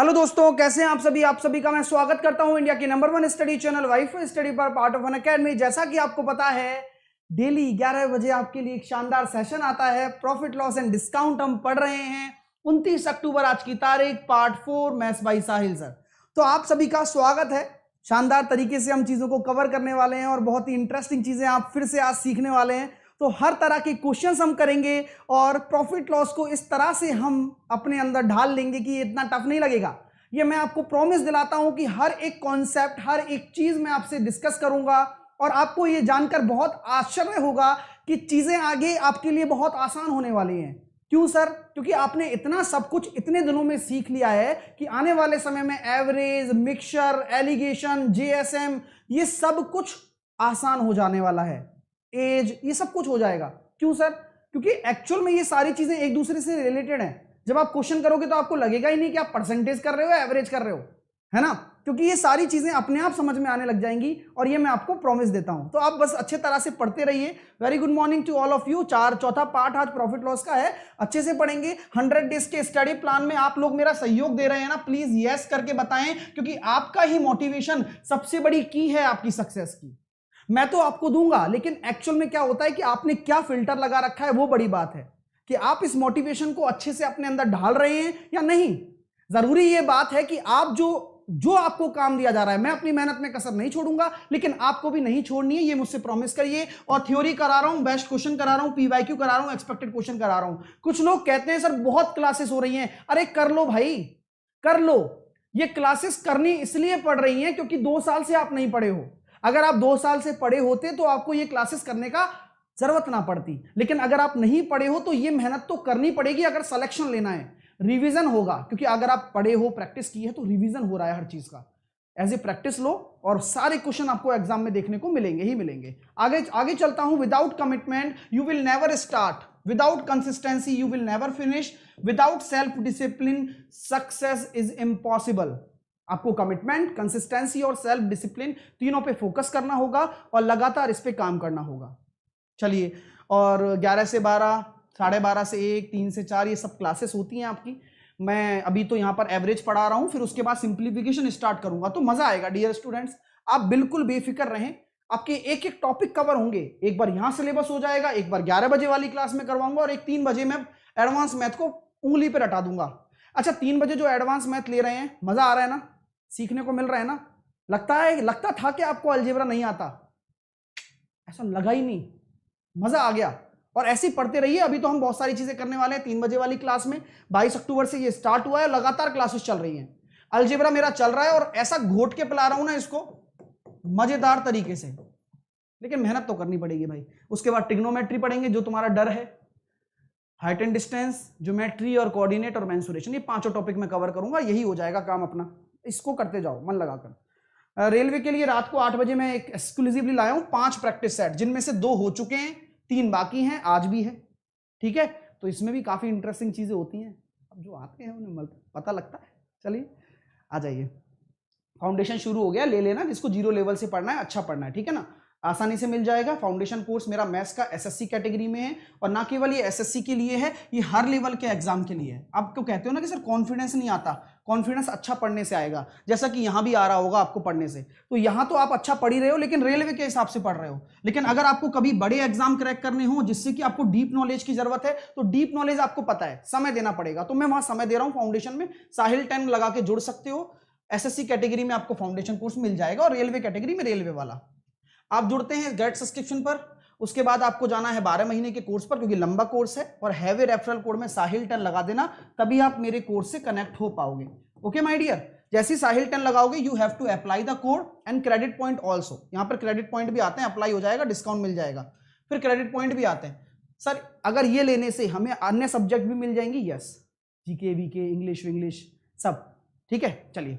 Hello दोस्तों, कैसे हैं आप सभी। आप सभी का मैं स्वागत करता हूं इंडिया के number 1 study channel wifi study पर पार्ट ऑफ अनअकैडमी। जैसा कि आपको पता है, डेली 11 बजे आपके लिए एक शानदार सेशन आता है। प्रॉफिट लॉस एंड डिस्काउंट हम पढ़ रहे हैं। 29 अक्टूबर आज की तारीख, part 4 maths by Sahil sir. तो आप सभी का स्वागत है। शानदार तरीके से हम चीजों को कवर करने वाले हैं और बहुत ही इंटरेस्टिंग चीजें आप फिर से आज सीखने वाले हैं। तो हर तरह के क्वेश्चंस हम करेंगे और प्रॉफिट लॉस को इस तरह से हम अपने अंदर ढाल लेंगे कि ये इतना टफ नहीं लगेगा। ये मैं आपको प्रॉमिस दिलाता हूं कि हर एक कॉन्सेप्ट, हर एक चीज मैं आपसे डिस्कस करूंगा और आपको ये जानकर बहुत आश्चर्य होगा कि चीजें आगे आपके लिए बहुत आसान होने वाली हैं। क्यों सर? क्योंकि आपने इतना सब कुछ इतने दिनों में सीख लिया है कि आने वाले समय में एवरेज, मिक्सचर, एलिगेशन, जेएसएम, ये सब कुछ आसान हो जाने वाला है। एज, ये सब कुछ हो जाएगा। क्यों सर? क्योंकि एक्चुअल में ये सारी चीजें एक दूसरे से रिलेटेड हैं। जब आप क्वेश्चन करोगे तो आपको लगेगा ही नहीं कि आप परसेंटेज कर रहे हो, एवरेज कर रहे हो, है ना? क्योंकि ये सारी चीजें अपने आप समझ में आने लग जाएंगी और ये मैं आपको प्रॉमिस देता हूं। तो आप बस अच्छे तरह से पढ़ते रहिए। Very good morning to all of you. चौथा पार्ट आज प्रॉफिट लॉस का है, अच्छे से पढ़ेंगे। 100 डेज के स्टडी प्लान में आप लोग मेरा सहयोग दे रहे हैं ना, प्लीज यस करके बताएं, क्योंकि आपका ही मोटिवेशन सबसे बड़ी की है आपकी सक्सेस की। मैं तो आपको दूंगा, लेकिन एक्चुअल में क्या होता है कि आपने क्या फिल्टर लगा रखा है, वो बड़ी बात है कि आप इस मोटिवेशन को अच्छे से अपने अंदर ढाल रहे हैं या नहीं। जरूरी ये बात है कि आप जो आपको काम दिया जा रहा है, मैं अपनी मेहनत में कसर नहीं छोड़ूंगा, लेकिन आपको भी नहीं छोड़नी है, ये मुझसे प्रॉमिस करिए। और थ्योरी करा रहा हूं, बेस्ट क्वेश्चन करा रहा हूं, पीवाईक्यू करा रहा हूं, एक्सपेक्टेड क्वेश्चन करा रहा हूं। कुछ लोग कहते हैं सर बहुत क्लासेस हो रही हैं। अरे कर लो भाई, कर लो। ये क्लासेस करनी इसलिए पड़ रही हैं क्योंकि 2 साल से आप नहीं पढ़े हो। अगर आप 2 साल से पढ़े होते तो आपको ये क्लासेस करने का जरूरत ना पड़ती। लेकिन अगर आप नहीं पढ़े हो तो ये मेहनत तो करनी पड़ेगी। अगर सिलेक्शन लेना है, रिवीजन होगा, क्योंकि अगर आप पढ़े हो, प्रैक्टिस की है, तो रिवीजन हो रहा है हर चीज का। एज ए प्रैक्टिस लो और सारे क्वेश्चन आपको एग्जाम में देखने को मिलेंगे ही मिलेंगे। आगे आगे चलता हूं। Without commitment you will never start, without consistency you will never finish, without self discipline success is impossible. आपको कमिटमेंट, कंसिस्टेंसी और सेल्फ डिसिप्लिन तीनों पे फोकस करना होगा और लगातार इस पे काम करना होगा। चलिए, और 11 से 12, 12:30 से 1, 3 से 4 ये सब क्लासेस होती हैं आपकी। मैं अभी तो यहाँ पर एवरेज पढ़ा रहा हूँ, फिर उसके बाद सिंप्लीफिकेशन स्टार्ट करूंगा, तो मजा आएगा डियर स्टूडेंट्स। आप बिल्कुल बेफिक्र रहें, आपके एक एक टॉपिक कवर होंगे। एक बार यहाँ सिलेबस हो जाएगा, एक बार 11 बजे वाली क्लास में करवाऊंगा और एक 3 बजे में एडवांस मैथ को उंगली पे रटा दूंगा। अच्छा, 3 बजे जो एडवांस मैथ ले रहे हैं, मजा आ रहा है ना? सीखने को मिल रहा है ना? लगता था कि आपको अलजेब्रा नहीं आता, ऐसा लगा ही नहीं, मजा आ गया। और ऐसे ही पढ़ते रहिए। अभी तो हम बहुत सारी चीजें करने वाले हैं 3 बजे वाली क्लास में। 22 अक्टूबर से ये स्टार्ट हुआ है, लगातार क्लासेस चल रही हैं। अलजेब्रा मेरा चल रहा है और ऐसा घोट के पिला रहा हूं ना इसको, मजेदार तरीके से। लेकिन मेहनत तो करनी पड़ेगी भाई। उसके बाद ट्रिग्नोमेट्री पढ़ेंगे, जो तुम्हारा डर है, हाइट एंड डिस्टेंस, ज्योमेट्री और कोऑर्डिनेट और मेंसुरेशन, ये 5 टॉपिक में कवर करूंगा। यही हो जाएगा काम अपना। इसको करते जाओ मन लगाकर। रेलवे के लिए रात को 8 बजे मैं एक एक्सक्लूसिवली लाया हूं 5 प्रैक्टिस सेट, जिनमें से 2 हो चुके हैं, 3 बाकी हैं, आज भी है। ठीक है, तो इसमें भी काफी इंटरेस्टिंग चीजें होती हैं। अब जो आते हैं उन्हें पता लगता है। चलिए आ जाइए। फाउंडेशन शुरू हो गया, ले लेना। जिसको 0 लेवल से पढ़ना है, अच्छा पढ़ना है, ठीक है ना, आसानी से मिल जाएगा। फाउंडेशन कोर्स मेरा मैथ्स का एसएससी कैटेगरी में है, और ना केवल ये एसएससी के लिए है, ये हर लेवल के एग्जाम के लिए है। आप क्यों कहते हो ना कि सर कॉन्फिडेंस नहीं आता, कॉन्फिडेंस अच्छा पढ़ने से आएगा, जैसा कि यहां भी आ रहा होगा आपको पढ़ने से। तो यहां तो आप अच्छा पढ़ ही रहे हो, लेकिन रेलवे के हिसाब से पढ़ रहे हो। लेकिन अगर आपको कभी बड़े एग्जाम क्रैक करने हो, जिससे कि आपको डीप नॉलेज की जरूरत है, तो डीप नॉलेज आपको पता है समय देना पड़ेगा, तो मैं वहां समय दे रहा हूं। फाउंडेशन में साहिल 10 लगा के जुड़ सकते हो। एसएससी कैटेगरी में आपको फाउंडेशन कोर्स मिल जाएगा, और रेलवे कैटेगरी में रेलवे वाला। आप जुड़ते हैं गेट सब्सक्रिप्शन पर, उसके बाद आपको जाना है 12 महीने के कोर्स पर, क्योंकि लंबा कोर्स है, और हैवी रेफरल कोड में साहिल 10 लगा देना, तभी आप मेरे कोर्स से कनेक्ट हो पाओगे। ओके माय डियर, जैसे साहिल 10 लगाओगे, you have to apply the code and credit point also. यहां पर क्रेडिट पॉइंट भी आते हैं, अप्लाई हो जाएगा, डिस्काउंट मिल जाएगा, फिर क्रेडिट पॉइंट भी आते हैं। सर अगर ये लेने से हमें अन्य सब्जेक्ट भी मिल जाएंगी, yes, GK, VK, English Vinglish सब, ठीक है। चलिए,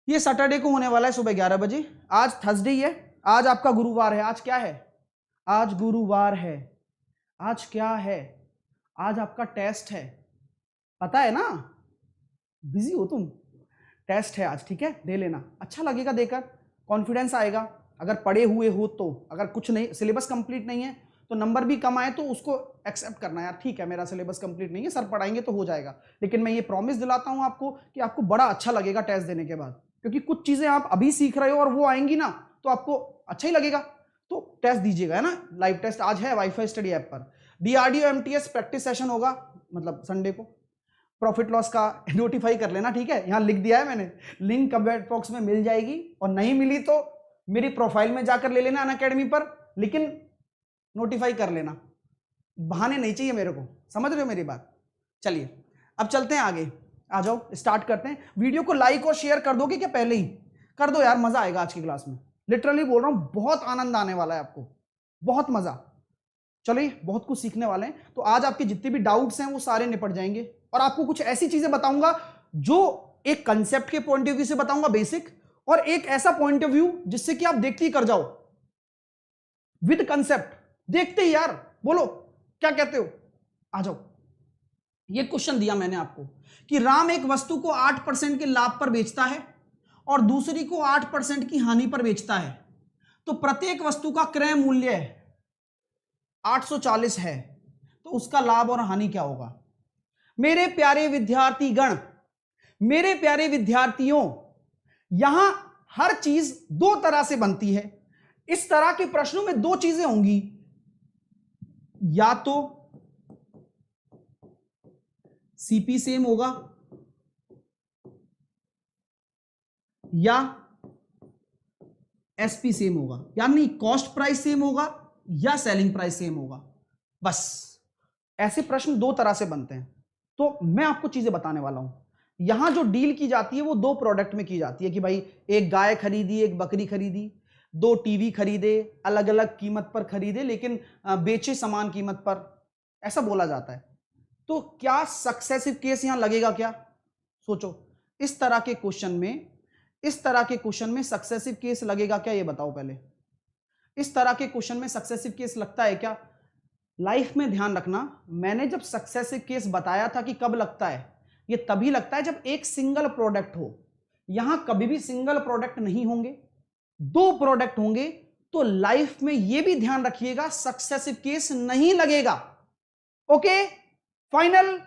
ये सैटरडे को होने वाला है सुबह 11 बजे। आज थर्सडे है, आज आपका गुरुवार है। आज क्या है? आज गुरुवार है। आज क्या है? आज आपका टेस्ट है, पता है ना? बिजी हो तुम, टेस्ट है आज, ठीक है, दे लेना। अच्छा लगेगा देकर, कॉन्फिडेंस आएगा। अगर पढ़े हुए हो तो, अगर कुछ नहीं, सिलेबस कंप्लीट नहीं है तो नंबर भी कम आए तो उसको एक्सेप्ट करना, यार ठीक है मेरा सिलेबस कंप्लीट नहीं है सर, पढ़ाएंगे तो हो जाएगा। लेकिन मैं ये प्रॉमिस दिलाता हूं आपको कि आपको बड़ा अच्छा लगेगा टेस्ट देने के बाद, क्योंकि कुछ चीजें आप अभी सीख रहे हो और वो आएंगी ना तो आपको अच्छा ही लगेगा। तो टेस्ट दीजिएगा, है ना, लाइव टेस्ट आज है वाईफाई स्टडी ऐप पर। डीआरडीओ एमटीएस प्रैक्टिस सेशन होगा, मतलब संडे को। प्रॉफिट लॉस का नोटिफाई कर लेना, ठीक है, यहां लिख दिया है मैंने, लिंक कमेंट बॉक्स में मिल जाएगी, और नहीं मिली तो मेरी प्रोफाइल में जाकर ले लेना अनअकैडमी पर, लेकिन नोटिफाई कर लेना, बहाने नहीं चाहिए मेरे को, समझ रहे हो मेरी बात। चलिए अब चलते हैं आगे, आ जाओ स्टार्ट करते हैं। वीडियो को लाइक और शेयर कर दोगे क्या? पहले ही कर दो यार, मजा आएगा आज की क्लास में, लिटरली बोल रहा हूं, बहुत आनंद आने वाला है आपको, बहुत मजा। चलिए बहुत कुछ सीखने वाले हैं, तो आज आपके जितने भी डाउट्स हैं वो सारे निपट जाएंगे, और आपको कुछ ऐसी चीजें बताऊंगा जो एक कंसेप्ट के पॉइंट ऑफ व्यू से बताऊंगा बेसिक, और एक ऐसा पॉइंट ऑफ व्यू जिससे कि आप देखते ही कर जाओ विद कंसेप्ट, देखते ही यार बोलो क्या कहते हो, आ जाओ। ये क्वेश्चन दिया मैंने आपको कि राम एक वस्तु को 8% के लाभ पर बेचता है और दूसरी को 8% की हानि पर बेचता है, तो प्रत्येक वस्तु का क्रय मूल्य 840 है, तो उसका लाभ और हानि क्या होगा? मेरे प्यारे विद्यार्थीगण, मेरे प्यारे विद्यार्थियों, यहां हर चीज दो तरह से बनती है। इस तरह के प्रश्नों में दो चीजें होंगी, या तो सीपी सेम होगा या एसपी सेम होगा, यानी कॉस्ट प्राइस सेम होगा या सेलिंग प्राइस सेम होगा। बस ऐसे प्रश्न दो तरह से बनते हैं। तो मैं आपको चीजें बताने वाला हूं। यहां जो डील की जाती है वो दो प्रोडक्ट में की जाती है कि भाई एक गाय खरीदी, एक बकरी खरीदी, दो टीवी खरीदे, अलग अलग कीमत पर खरीदे लेकिन बेचे समान कीमत पर, ऐसा बोला जाता है। तो क्या सक्सेसिव केस यहां लगेगा क्या? सोचो, इस तरह के क्वेश्चन में, इस तरह के क्वेश्चन में सक्सेसिव केस लगेगा क्या, ये बताओ पहले। इस तरह के क्वेश्चन में सक्सेसिव केस लगता है क्या? लाइफ में ध्यान रखना, मैंने जब सक्सेसिव केस बताया था कि कब लगता है, ये तभी लगता है जब एक सिंगल प्रोडक्ट हो। यहां कभी भी सिंगल प्रोडक्ट नहीं होंगे, दो प्रोडक्ट होंगे। तो लाइफ में यह भी ध्यान रखिएगा सक्सेसिव केस नहीं लगेगा। Okay final.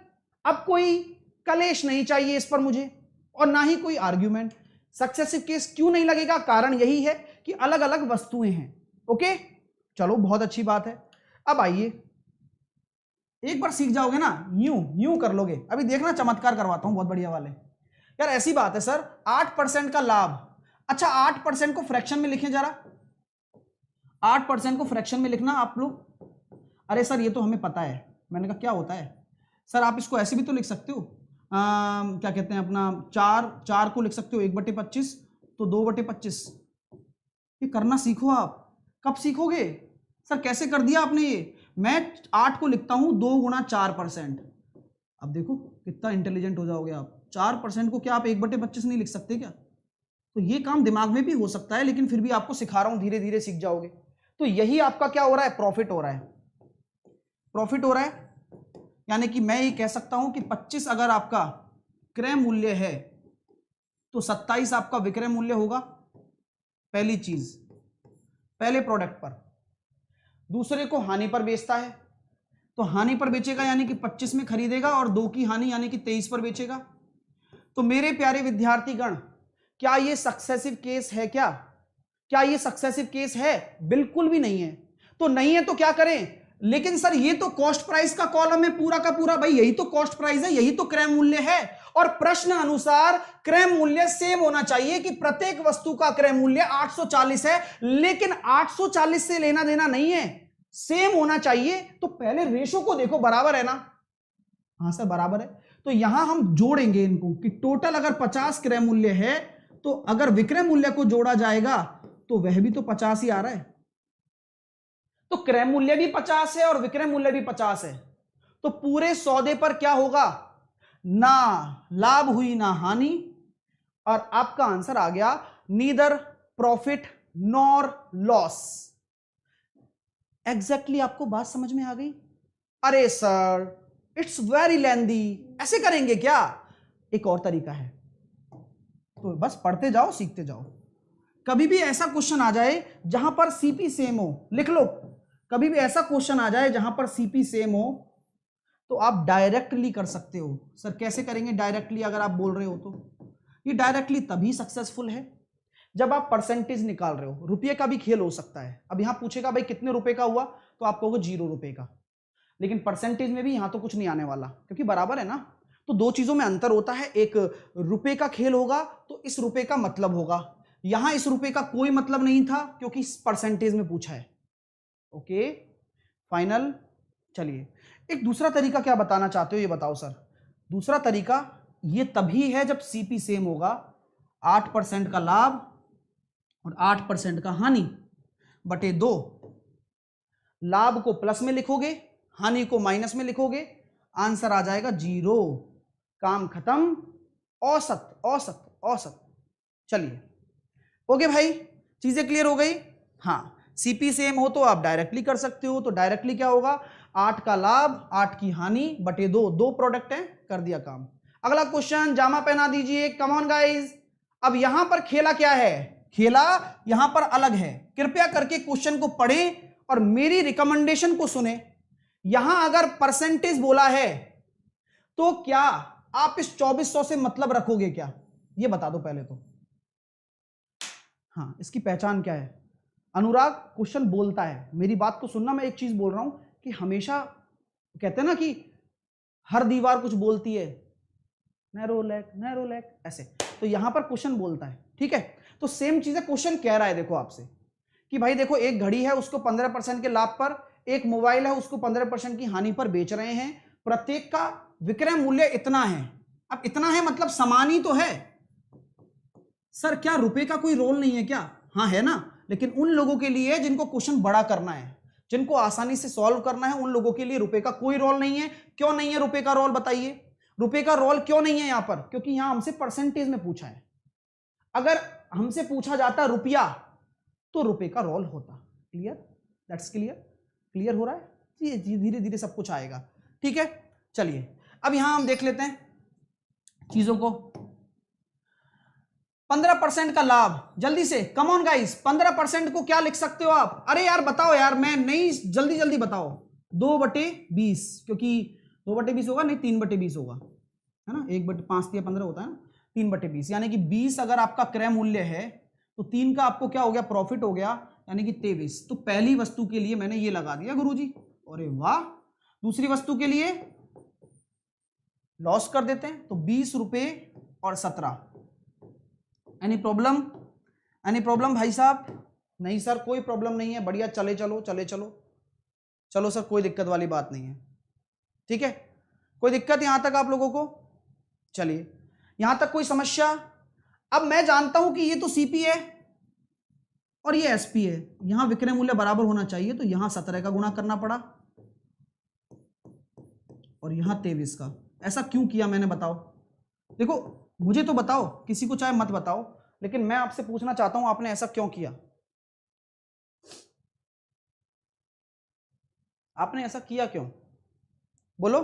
अब कोई कलेश नहीं चाहिए इस पर मुझे, और ना ही कोई आर्ग्यूमेंट। सक्सेसिव केस क्यों नहीं लगेगा? कारण यही है कि अलग अलग वस्तुएं हैं। ओके चलो बहुत अच्छी बात है। अब आइए, एक बार सीख जाओगे ना, यूं कर लोगे। अभी देखना चमत्कार करवाता हूं बहुत बढ़िया वाले। यार ऐसी बात है सर, 8% का लाभ। अच्छा 8% को फ्रैक्शन में लिखें जरा, 8% को फ्रैक्शन में लिखना आप लोग। अरे सर ये तो हमें पता है। मैंने कहा क्या होता है सर? आप इसको ऐसे भी तो लिख सकते हो, क्या कहते हैं अपना, 4 को लिख सकते हो 1/25, तो 2/25। ये करना सीखो आप। कब सीखोगे सर? कैसे कर दिया आपने ये? मैं 8 को लिखता हूं 2 × 4%। अब देखो कितना इंटेलिजेंट हो जाओगे आप। 4% को क्या आप 1/25 नहीं लिख सकते क्या? तो ये काम दिमाग में भी हो सकता है, लेकिन फिर भी आपको सिखा रहा हूं, धीरे धीरे सीख जाओगे। तो यही आपका क्या हो रहा है? प्रॉफिट हो रहा है। प्रॉफिट हो रहा है, यानी कि मैं ये कह सकता हूं कि 25 अगर आपका क्रय मूल्य है तो 27 आपका विक्रय मूल्य होगा। पहली चीज, पहले प्रोडक्ट पर। दूसरे को हानि पर बेचता है, तो हानि पर बेचेगा यानी कि 25 में खरीदेगा, और 2 की हानि यानी कि 23 पर बेचेगा। तो मेरे प्यारे विद्यार्थीगण, क्या ये सक्सेसिव केस है? क्या ये सक्सेसिव केस है? बिल्कुल भी नहीं है। तो नहीं है तो क्या करें? लेकिन सर ये तो कॉस्ट प्राइस का कॉलम है पूरा का पूरा। भाई यही तो कॉस्ट प्राइस है, यही तो क्रय मूल्य है, और प्रश्न अनुसार क्रय मूल्य सेम होना चाहिए कि प्रत्येक वस्तु का क्रय मूल्य 840 है, लेकिन 840 से लेना देना नहीं है, सेम होना चाहिए। तो पहले रेशो को देखो, बराबर है ना? हाँ सर बराबर है। तो यहां हम जोड़ेंगे इनको कि टोटल अगर 50 क्रय मूल्य है, तो अगर विक्रय मूल्य को जोड़ा जाएगा तो वह भी तो 50 ही आ रहा है। तो क्रय मूल्य भी 50 है और विक्रय मूल्य भी 50 है। तो पूरे सौदे पर क्या होगा? ना लाभ हुई ना हानि, और आपका आंसर आ गया neither profit nor loss. Exactly आपको बात समझ में आ गई? अरे सर इट्स वेरी लेंदी, ऐसे करेंगे क्या? एक और तरीका है, तो बस पढ़ते जाओ सीखते जाओ। कभी भी ऐसा क्वेश्चन आ जाए जहां पर सीपी सेम हो, लिख लो। कभी भी ऐसा क्वेश्चन आ जाए जहां पर सीपी सेम हो तो आप डायरेक्टली कर सकते हो। सर कैसे करेंगे डायरेक्टली, अगर आप बोल रहे हो तो ये डायरेक्टली तभी सक्सेसफुल है जब आप परसेंटेज निकाल रहे हो। रुपये का भी खेल हो सकता है। अब यहां पूछेगा भाई कितने रुपए का हुआ, तो आप कहोगे 0 रुपए का, लेकिन परसेंटेज में भी यहां तो कुछ नहीं आने वाला क्योंकि बराबर है ना। तो दो चीजों में अंतर होता है, एक रुपए का खेल होगा तो इस रुपए का मतलब होगा, यहां इस रुपए का कोई मतलब नहीं था क्योंकि इस परसेंटेज में पूछा है। Okay final. चलिए एक दूसरा तरीका क्या बताना चाहते हो ये बताओ सर। दूसरा तरीका ये तभी है जब सीपी सेम होगा, 8% का लाभ और 8% का हानि बटे 2। लाभ को प्लस में लिखोगे, हानि को माइनस में लिखोगे, आंसर आ जाएगा 0। काम खत्म। औसत औसत औसत। चलिए ओके भाई, चीजें क्लियर हो गई। हाँ सीपी सेम हो तो आप डायरेक्टली कर सकते हो। तो डायरेक्टली क्या होगा, 8 का लाभ 8 की हानि बटे 2, दो प्रोडक्ट है, कर दिया काम। अगला क्वेश्चन, जामा पहना दीजिए, कम ऑन गाइस। अब यहां पर खेला क्या है, खेला यहां पर अलग है। कृपया करके क्वेश्चन को पढ़ें और मेरी रिकमेंडेशन को सुने। यहां अगर परसेंटेज बोला है तो क्या आप इस 2400 से मतलब रखोगे क्या, ये बता दो पहले तो। हाँ इसकी पहचान क्या है। अनुराग क्वेश्चन बोलता है, मेरी बात को सुनना, मैं एक चीज बोल रहा हूं कि हमेशा कहते हैं ना कि हर दीवार कुछ बोलती है, नैरो लैक ऐसे, तो यहां पर क्वेश्चन बोलता है, ठीक है। तो सेम चीज है, क्वेश्चन कह रहा है देखो आपसे कि भाई देखो एक घड़ी है उसको 15% के लाभ पर, एक मोबाइल है उसको 15% की हानि पर बेच रहे हैं, प्रत्येक का विक्रय मूल्य इतना है। अब इतना है मतलब समान ही तो है। सर क्या रुपए का कोई रोल नहीं है क्या, हाँ है ना, लेकिन उन लोगों के लिए जिनको क्वेश्चन बड़ा करना है, जिनको आसानी से सॉल्व करना है, उन लोगों के लिए रुपए का कोई रोल नहीं है। क्यों नहीं है रुपए का रोल, बताइए रुपए का रोल क्यों नहीं है यहां पर, क्योंकि यहां हमसे परसेंटेज में पूछा है। अगर हमसे पूछा जाता रुपया तो रुपए का रोल होता। क्लियर, दैट्स क्लियर, क्लियर हो रहा है जी, धीरे धीरे सब कुछ आएगा, ठीक है। चलिए अब यहां हम देख लेते हैं चीजों को। 15% का लाभ, जल्दी से कम ऑन गाइस, 15% को क्या लिख सकते हो आप, अरे यार बताओ यार, मैं नहीं, जल्दी जल्दी बताओ। 2/20, क्योंकि 2/20 होगा नहीं, 3/20 होगा, है ना, 1/5 या 15 होता है ना, 3/20, यानी कि 20 अगर आपका क्रय मूल्य है तो 3 का आपको क्या हो गया, प्रॉफिट हो गया, यानी कि 23। तो पहली वस्तु के लिए मैंने ये लगा दिया गुरुजी, अरे वाह। दूसरी वस्तु के लिए लॉस कर देते हैं, तो 20 रुपए और 17। एनी प्रॉब्लम, एनी प्रॉब्लम भाई साहब, नहीं सर कोई प्रॉब्लम नहीं है, बढ़िया, चले चलो चले चलो, चलो सर कोई दिक्कत वाली बात नहीं है, ठीक है, कोई दिक्कत यहां तक आप लोगों को। चलिए यहां तक कोई समस्या। अब मैं जानता हूं कि ये तो सीपी है और ये एसपी है, यहां विक्रय मूल्य बराबर होना चाहिए, तो यहां 17 का गुणा करना पड़ा और यहां 23 का। ऐसा क्यों किया मैंने, बताओ। देखो मुझे तो बताओ, किसी को चाहे मत बताओ, लेकिन मैं आपसे पूछना चाहता हूं आपने ऐसा क्यों किया, आपने ऐसा किया क्यों, बोलो।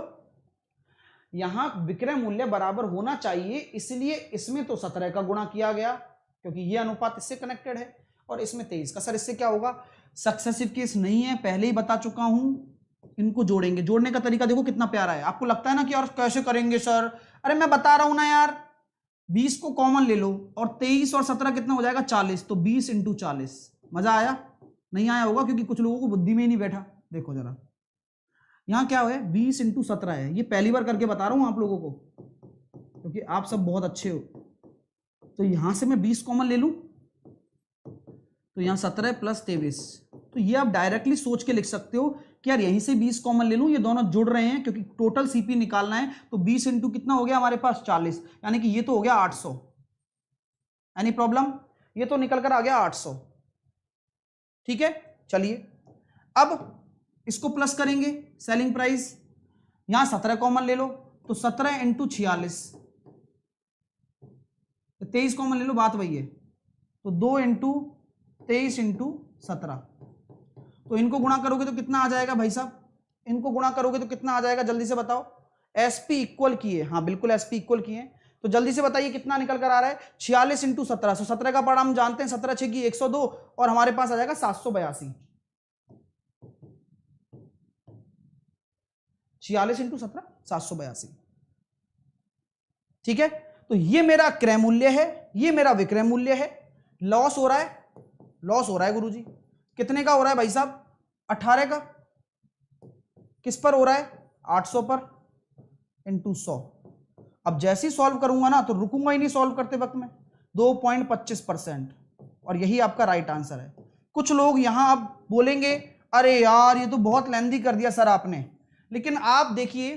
यहां विक्रय मूल्य बराबर होना चाहिए, इसलिए इसमें तो 17 का गुणा किया गया क्योंकि ये अनुपात इससे कनेक्टेड है, और इसमें 23 का। सर इससे क्या होगा, सक्सेसिव केस नहीं है, पहले ही बता चुका हूं। इनको जोड़ेंगे, जोड़ने का तरीका देखो कितना प्यारा है। आपको लगता है ना कि और कैसे करेंगे सर, अरे मैं बता रहा हूं ना यार, 20 को कॉमन ले लो और 23 और 17 कितना हो जाएगा, 40, तो 20 × 40। मजा आया, नहीं आया होगा क्योंकि कुछ लोगों को बुद्धि में ही नहीं बैठा। देखो जरा यहां क्या है, 20 × 17 है, ये पहली बार करके बता रहा हूं आप लोगों को क्योंकि आप सब बहुत अच्छे हो। तो यहां से मैं 20 कॉमन ले लूं तो यहां 17 + 23, तो ये आप डायरेक्टली सोच के लिख सकते हो कि यार यहीं से 20 कॉमन ले लूं, ये दोनों जुड़ रहे हैं क्योंकि टोटल सीपी निकालना है, तो 20 × कितना हो गया हमारे पास, 40, यानी कि ये तो हो गया 800। एनी प्रॉब्लम, ये तो निकल कर आ गया 800, ठीक है। चलिए अब इसको प्लस करेंगे, सेलिंग प्राइस, यहां 17 कॉमन ले लो तो 17 × 46, 23 कॉमन ले लो, बात वही है, तो 2 × 23 × 17, तो इनको गुणा करोगे तो कितना आ जाएगा भाई साहब, इनको गुणा करोगे तो कितना आ जाएगा, जल्दी से बताओ। एसपी इक्वल किए, हाँ बिल्कुल एसपी इक्वल किए, तो जल्दी से बताइए कितना निकल कर आ रहा है, 46 × 17, 17 का पारा हम जानते हैं, 17 × 6 = 102, और हमारे पास आ जाएगा 782, 46 इंटू 17 782। ठीक है, तो ये मेरा क्रय मूल्य है, ये मेरा विक्रय मूल्य है। लॉस हो रहा है, लॉस हो रहा है गुरुजी, कितने का हो रहा है भाई साहब? 18 का। किस पर हो रहा है? 800 पर, इंटू 100। अब जैसे ही सॉल्व करूंगा ना तो रुकूंगा ही नहीं सॉल्व करते वक्त में। 2.25%, और यही आपका राइट आंसर है। कुछ लोग यहां अब बोलेंगे अरे यार ये तो बहुत लेंदी कर दिया सर आपने, लेकिन आप देखिए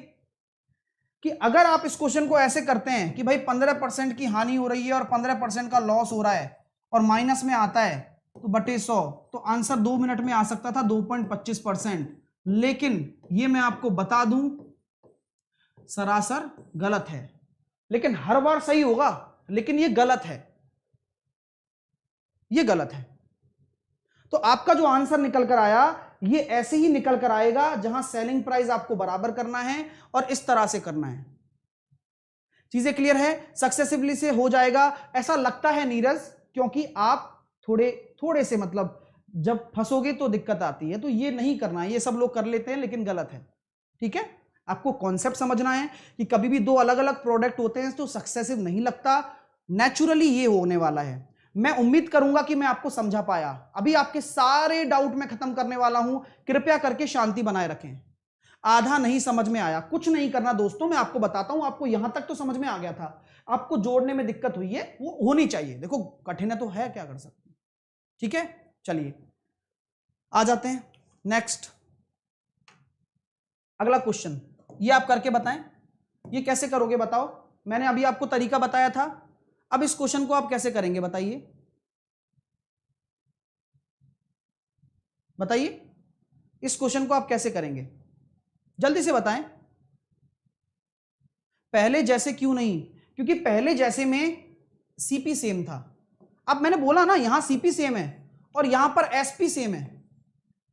कि अगर आप इस क्वेश्चन को ऐसे करते हैं कि भाई 15% की हानि हो रही है और 15% का लॉस हो रहा है और माइनस में आता है तो बटे 100, तो आंसर 2 मिनट में आ सकता था 2.25%। लेकिन ये मैं आपको बता दूं सरासर गलत है। लेकिन हर बार सही होगा, लेकिन ये गलत है, ये गलत है। तो आपका जो आंसर निकल कर आया ये ऐसे ही निकल कर आएगा जहां सेलिंग प्राइस आपको बराबर करना है और इस तरह से करना है। चीजें क्लियर है? सक्सेसिवली से हो जाएगा ऐसा लगता है नीरज, क्योंकि आप थोड़े से मतलब जब फंसोगे तो दिक्कत आती है, तो ये नहीं करना है। ये सब लोग कर लेते हैं लेकिन गलत है। ठीक है, आपको कॉन्सेप्ट समझना है कि कभी भी दो अलग अलग प्रोडक्ट होते हैं तो सक्सेसिव नहीं लगता, नेचुरली ये होने वाला है। मैं उम्मीद करूंगा कि मैं आपको समझा पाया। अभी आपके सारे डाउट मैं खत्म करने वाला हूं, कृपया करके शांति बनाए रखें। आधा नहीं समझ में आया, कुछ नहीं करना दोस्तों, मैं आपको बताता हूं। आपको यहां तक तो समझ में आ गया था, आपको जोड़ने में दिक्कत हुई है, वो होनी चाहिए। देखो कठिन है तो है, क्या कर सकते हैं। ठीक है, चलिए आ जाते हैं नेक्स्ट। अगला क्वेश्चन ये आप करके बताएं, ये कैसे करोगे बताओ। मैंने अभी आपको तरीका बताया था, अब इस क्वेश्चन को आप कैसे करेंगे बताइए, बताइए इस क्वेश्चन को आप कैसे करेंगे, जल्दी से बताएं। पहले जैसे क्यों नहीं? क्योंकि पहले जैसे में सीपी सेम था। अब मैंने बोला ना यहां सीपी सेम है और यहां पर एसपी सेम है,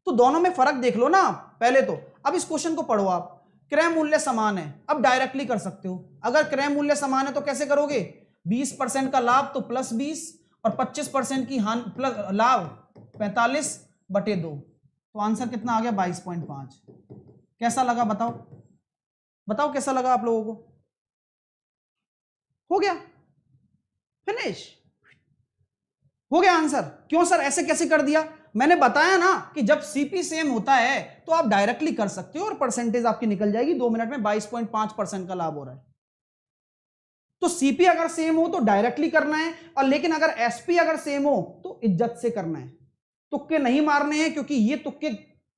तो दोनों में फर्क देख लो ना आप पहले तो। अब इस क्वेश्चन को पढ़ो आप, क्रय मूल्य समान है, अब डायरेक्टली कर सकते हो। अगर क्रय मूल्य समान है तो कैसे करोगे? 20% का लाभ तो प्लस 20 और 25% की हानि प्लस लाभ 45/2, तो आंसर कितना आ गया? 22.5। कैसा लगा बताओ, बताओ कैसा लगा आप लोगों को? हो गया, फिनिश हो गया आंसर। क्यों सर ऐसे कैसे कर दिया? मैंने बताया ना कि जब सीपी सेम होता है तो आप डायरेक्टली कर सकते हो और परसेंटेज आपकी निकल जाएगी। 2 मिनट में 22.5% का लाभ हो रहा है। तो सीपी अगर सेम हो तो डायरेक्टली करना है, और लेकिन अगर एसपी अगर सेम हो तो इज्जत से करना है। तुक्के नहीं मारने हैं, क्योंकि ये तुक्के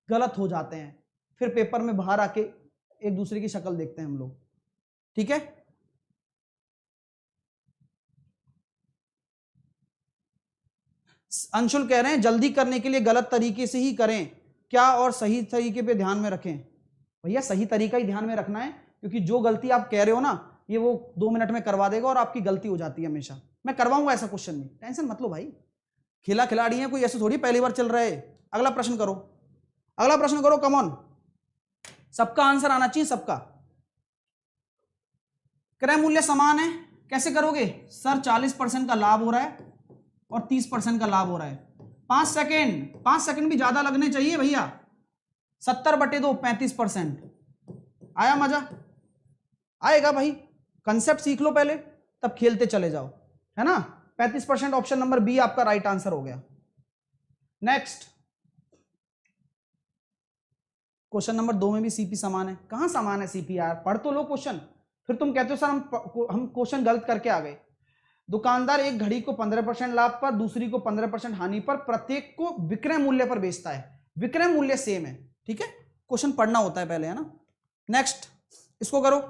गलत हो जाते हैं, फिर पेपर में बाहर आके एक दूसरे की शक्ल देखते हैं हम लोग। ठीक है, अंशुल कह रहे हैं जल्दी करने के लिए गलत तरीके से ही करें क्या, और सही तरीके पे ध्यान में रखें? भैया सही तरीका ही ध्यान में रखना है, क्योंकि जो गलती आप कह रहे हो ना ये वो 2 मिनट में करवा देगा और आपकी गलती हो जाती है हमेशा। मैं करवाऊंगा ऐसा क्वेश्चन नहीं, टेंशन मत लो भाई, खेला खिलाड़ी है कोई, ऐसे थोड़ी पहली बार चल रहा है। अगला प्रश्न करो, अगला प्रश्न करो, कम ऑन, सबका आंसर आना चाहिए सबका। क्रय मूल्य समान है, कैसे करोगे सर? 40% का लाभ हो रहा है और 30% का लाभ हो रहा है। 5 सेकंड भी ज्यादा लगने चाहिए भैया। 70/2 35%। आया मजा? आएगा भाई, कंसेप्ट सीख लो पहले तब खेलते चले जाओ, है ना। 35% ऑप्शन नंबर बी आपका राइट आंसर हो गया। नेक्स्ट क्वेश्चन नंबर 2 में भी सीपी समान है। कहां समान है सीपी यार? पढ़ तो लो क्वेश्चन, फिर तुम कहते हो सर हम क्वेश्चन गलत करके आ गए। दुकानदार एक घड़ी को 15% लाभ पर, दूसरी को 15% हानि पर, प्रत्येक को विक्रय मूल्य पर बेचता है। विक्रय मूल्य सेम है, ठीक है। क्वेश्चन पढ़ना होता है पहले, है ना। नेक्स्ट इसको करो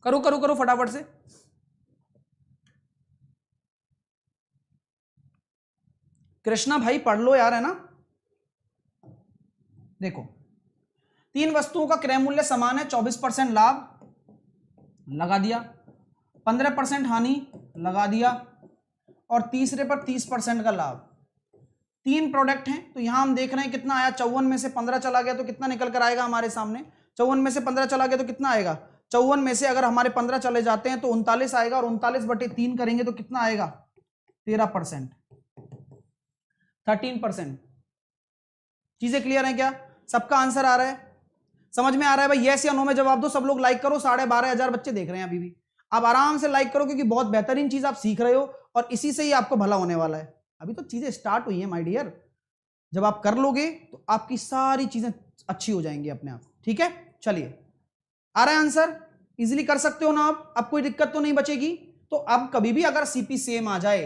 करो करो करो फटाफट से। कृष्णा भाई पढ़ लो यार, है ना। देखो 3 वस्तुओं का क्रय मूल्य समान है, 24% लाभ लगा दिया, 15% हानि लगा दिया, और तीसरे पर 30% का लाभ। 3 प्रोडक्ट हैं, तो यहां हम देख रहे हैं कितना आया। 54 में से 15 चला गया तो कितना निकल कर आएगा हमारे सामने? 54 में से 15 चला गया तो कितना आएगा? 54 में से अगर हमारे 15 चले जाते हैं तो 39 आएगा, और 39/3 करेंगे तो कितना आएगा? 13%, 13%। चीजें क्लियर है क्या? सबका आंसर आ रहा है, समझ में आ रहा है भाई? यस या नो में जवाब दो। सब लोग लाइक करो, 12,500 बच्चे देख रहे हैं अभी भी। आप आराम से लाइक करो क्योंकि बहुत बेहतरीन चीज आप सीख रहे हो और इसी से ही आपको भला होने वाला है। अभी तो चीजें स्टार्ट हुई हैं माय डियर, जब आप कर लोगे तो आपकी सारी चीजें अच्छी हो जाएंगी अपने आप। ठीक है, चलिए आ रहा है आंसर, इजीली कर सकते हो ना आप, अब कोई दिक्कत तो नहीं बचेगी। तो अब कभी भी अगर सीपी सेम आ जाए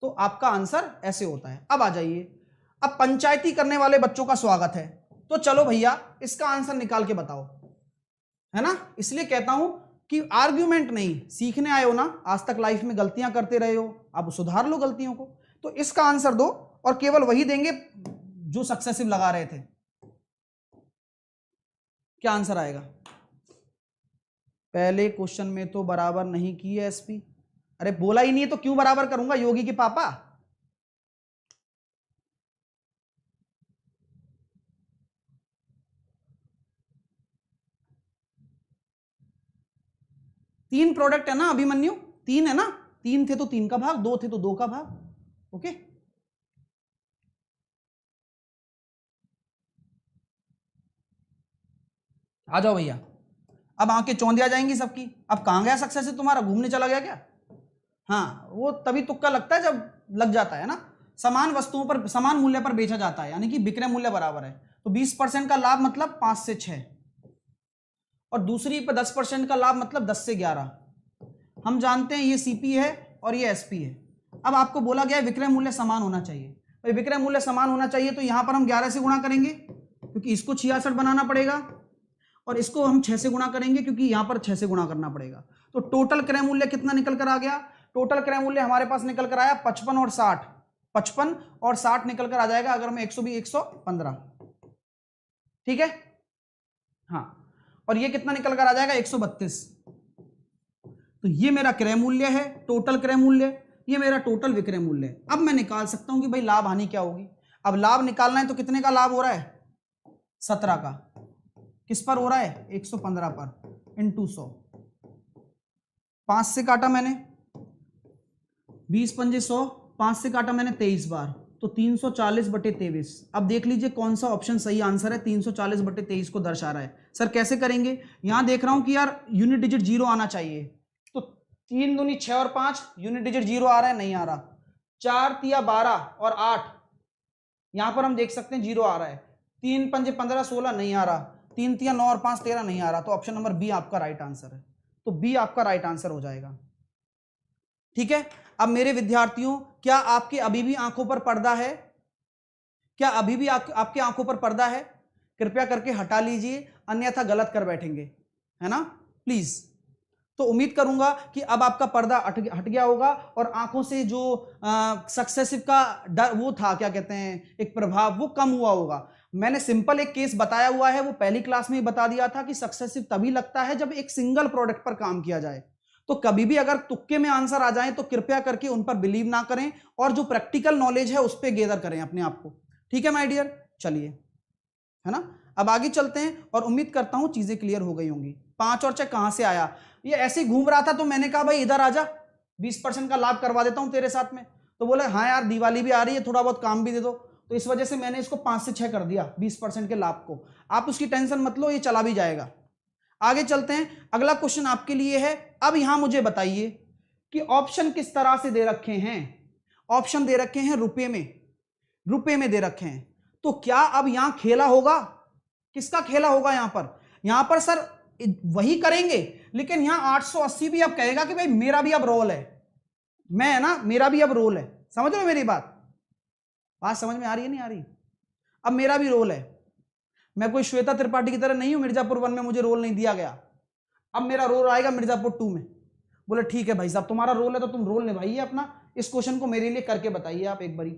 तो आपका आंसर ऐसे होता है। अब आ जाइए, अब पंचायती करने वाले बच्चों का स्वागत है। तो चलो भैया इसका आंसर निकाल के बताओ, है ना? इसलिए कहता हूं कि आर्ग्यूमेंट नहीं, सीखने आए हो ना, आज तक लाइफ में गलतियां करते रहे हो, अब सुधार लो गलतियों को। तो इसका आंसर दो और केवल वही देंगे जो सक्सेसिव लगा रहे थे। क्या आंसर आएगा? पहले क्वेश्चन में तो बराबर नहीं की है एसपी। अरे बोला ही नहीं है तो क्यों बराबर करूंगा योगी के पापा? तीन प्रोडक्ट है ना अभिमन्यु, तीन है ना, तीन थे तो तीन का भाग, दो थे तो दो का भाग। ओके, आ जाओ भैया। अब आंखें चौंधिया जाएंगी सबकी। अब कहां गया सक्सेस तुम्हारा, घूमने चला गया क्या? हाँ, वो तभी तुक्का लगता है जब लग जाता है ना। समान वस्तुओं पर समान मूल्य पर बेचा जाता है, यानी कि विक्रय मूल्य बराबर है, तो 20% का लाभ मतलब 5 से 6 और दूसरी पर 10% का लाभ मतलब 10 से 11। हम जानते हैं ये सीपी है और ये एसपी है। अब आपको बोला गया है विक्रय मूल्य समान होना चाहिए। भाई विक्रय मूल्य समान होना चाहिए तो यहां पर हम 11 से गुणा करेंगे क्योंकि इसको 66 बनाना पड़ेगा और इसको हम 6 से गुणा करेंगे क्योंकि यहां पर 6 से गुणा करना पड़ेगा। तो टोटल क्रय मूल्य कितना निकल कर आ गया? टोटल क्रय मूल्य हमारे पास निकल कर आया 55 और 60, 55 और 60 निकल कर आ जाएगा अगर मैं 120 115। ठीक है, हाँ, और ये कितना निकल कर आ जाएगा 132। तो ये मेरा क्रय मूल्य है, टोटल क्रय मूल्य, ये मेरा टोटल विक्रय मूल्य है। अब मैं निकाल सकता हूं कि भाई लाभ हानि क्या होगी। अब लाभ निकालना है तो कितने का लाभ हो रहा है? 17 का। किस पर हो रहा है? 115 पर इंटू 100। 5 से काटा मैंने, 20 पंजे 100, 5 से काटा मैंने 23 बार, तो 340/23। अब देख लीजिए कौन सा ऑप्शन सही आंसर है, 340/23 को दर्शा रहा है। सर कैसे करेंगे? यहां देख रहा हूं कि यार यूनिट डिजिट 0 आना चाहिए, तो 3 दूनी 6 और 5, यूनिट डिजिट 0 आ रहा है? नहीं आ रहा। 4 तिया 12 और 8, यहां पर हम देख सकते हैं 0 आ रहा है। 3 पंजे 15 16 नहीं आ रहा। 3 तिया 9 और 5 13 नहीं आ रहा। तो ऑप्शन नंबर बी आपका राइट आंसर है। तो बी आपका राइट आंसर हो जाएगा। ठीक है, अब मेरे विद्यार्थियों, क्या आपके अभी भी आंखों पर पर्दा है? क्या अभी भी आपके आंखों पर पर्दा है? कृपया करके हटा लीजिए, अन्यथा गलत कर बैठेंगे, है ना, प्लीज। तो उम्मीद करूंगा कि अब आपका पर्दा हट गया होगा और आंखों से जो सक्सेसिव का डर वो था, क्या कहते हैं, एक प्रभाव, वो कम हुआ होगा। मैंने सिंपल एक केस बताया हुआ है, वो पहली क्लास में ही बता दिया था कि सक्सेसिव तभी लगता है जब एक सिंगल प्रोडक्ट पर काम किया जाए। तो कभी भी अगर तुक्के में आंसर आ जाए तो कृपया करके उन पर बिलीव ना करें और जो प्रैक्टिकल नॉलेज है उस पर गेदर करें अपने आप को। ठीक है माय डियर, चलिए, है ना। अब आगे चलते हैं और उम्मीद करता हूं चीजें क्लियर हो गई होंगी। 5 और 6 कहां से आया? ये ऐसे ही घूम रहा था तो मैंने कहा भाई इधर आजा, 20% का लाभ करवा देता हूं तेरे साथ में। तो बोले हाँ यार दिवाली भी आ रही है, थोड़ा बहुत काम भी दे दो। तो इस वजह से मैंने इसको 5 से 6 कर दिया 20% के लाभ को। आप उसकी टेंशन मत लो, ये चला भी जाएगा। आगे चलते हैं, अगला क्वेश्चन आपके लिए है। अब यहां मुझे बताइए कि ऑप्शन किस तरह से दे रखे हैं। ऑप्शन दे रखे हैं रुपए में, रुपए में दे रखे हैं। तो क्या अब यहां खेला होगा? किसका खेला होगा यहां पर? यहां पर सर वही करेंगे, लेकिन यहां 880 भी अब कहेगा कि भाई मेरा भी अब रोल है, मैं है ना, मेरा भी अब रोल है। समझ रहे हो मेरी बात? बात समझ में आ रही है नहीं आ रही? अब मेरा भी रोल है, मैं कोई श्वेता त्रिपाठी की तरह नहीं हूं, मिर्जापुर 1 में मुझे रोल नहीं दिया गया। अब मेरा रोल आएगा मिर्जापुर 2 में। बोले ठीक है भाई साहब, तुम्हारा रोल है तो तुम रोल निभाइए अपना। इस क्वेश्चन को मेरे लिए करके बताइए आप एक बारी।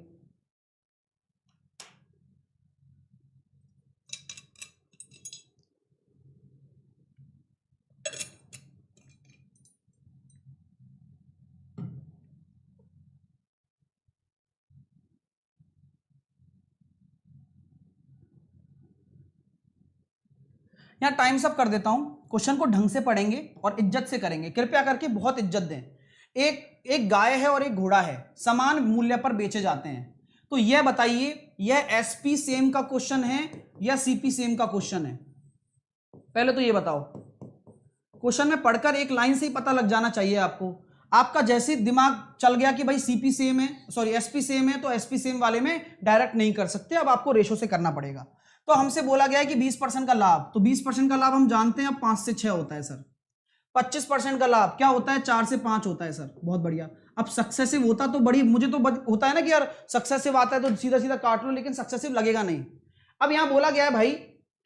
यहां टाइम सब कर देता हूं, क्वेश्चन को ढंग से पढ़ेंगे और इज्जत से करेंगे, कृपया करके बहुत इज्जत दें। एक गाय है और एक घोड़ा है, समान मूल्य पर बेचे जाते हैं। तो यह बताइए यह एसपी सेम का क्वेश्चन है या सीपी सेम का क्वेश्चन है? पहले तो ये बताओ। क्वेश्चन में पढ़कर एक लाइन से ही पता लग जाना चाहिए आपको। आपका जैसे दिमाग चल गया कि भाई सीपी सेम है, सॉरी एसपी सेम है, तो एसपी सेम वाले में डायरेक्ट नहीं कर सकते, अब आपको रेशो से करना पड़ेगा। तो हमसे बोला गया है कि 20% का लाभ, तो 20% का लाभ हम जानते हैं अब 5 से 6 होता है सर। 25% का लाभ क्या होता है? 4 से 5 होता है सर। बहुत बढ़िया। अब सक्सेसिव होता तो बड़ी, मुझे तो होता है ना कि यार सक्सेसिव आता है तो सीधा सीधा काट लो, लेकिन सक्सेसिव लगेगा नहीं। अब यहां बोला गया है भाई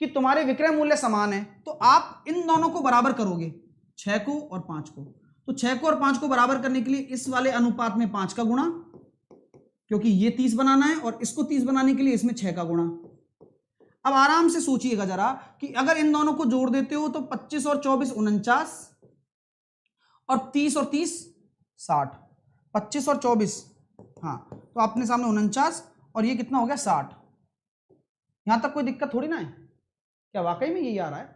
कि तुम्हारे विक्रय मूल्य समान है, तो आप इन दोनों को बराबर करोगे, 6 को और 5 को। तो 6 को और 5 को बराबर करने के लिए इस वाले अनुपात में 5 का गुणा, क्योंकि ये 30 बनाना है, और इसको 30 बनाने के लिए इसमें 6 का गुणा। अब आराम से सोचिएगा जरा कि अगर इन दोनों को जोड़ देते हो तो 25 और 24 49, और 30 और 30 60। 25 और 24, हाँ, तो अपने सामने 49 और ये कितना हो गया 60। यहां तक कोई दिक्कत थोड़ी ना है? क्या वाकई में यही आ रहा है?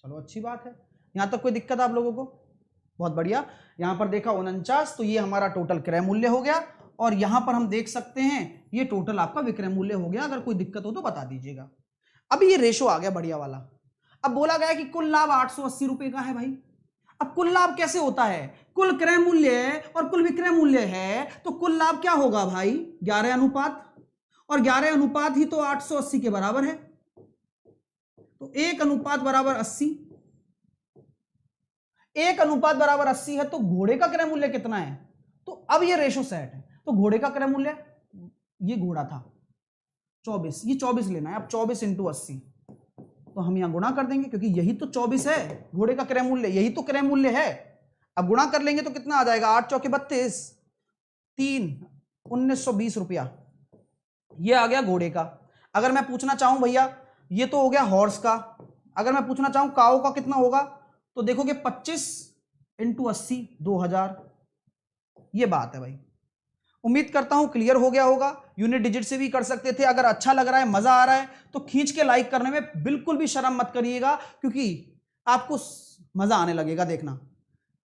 चलो अच्छी बात है। यहां तक कोई दिक्कत आप लोगों को? बहुत बढ़िया। यहां पर देखा 49, तो ये हमारा टोटल क्रय मूल्य हो गया, और यहां पर हम देख सकते हैं ये टोटल आपका विक्रय मूल्य हो गया। अगर कोई दिक्कत हो तो बता दीजिएगा। अब ये रेशो आ गया बढ़िया वाला। अब बोला गया कि कुल लाभ 880 रुपए का है भाई। अब कुल लाभ कैसे होता है? कुल क्रय मूल्य और कुल विक्रय मूल्य है, तो कुल लाभ क्या होगा भाई? 11 अनुपात, और 11 अनुपात ही तो 880 के बराबर है, तो 1 अनुपात बराबर 80। 1 अनुपात बराबर 80 है, तो घोड़े का क्रय मूल्य कितना है? तो अब ये रेशो सेट है, तो घोड़े का क्रय मूल्य, ये घोड़ा था 24, ये 24 लेना है। अब 24 इंटू 80, तो हम यहां गुणा कर देंगे, क्योंकि यही तो 24 है घोड़े का क्रय मूल्य, यही तो क्रय मूल्य है। अब गुणा कर लेंगे तो कितना आ जाएगा? 8 चौके 32, 3 1920 रुपया, ये आ गया घोड़े का। अगर मैं पूछना चाहूं भैया, ये तो हो गया हॉर्स का, अगर मैं पूछना चाहूं काऊ का कितना होगा, तो देखोगे 25 इंटू 80 2000। ये बात है भाई। उम्मीद करता हूं क्लियर हो गया होगा। यूनिट डिजिट से भी कर सकते थे। अगर अच्छा लग रहा है, मजा आ रहा है, तो खींच के लाइक करने में बिल्कुल भी शर्म मत करिएगा, क्योंकि आपको मजा आने लगेगा। देखना,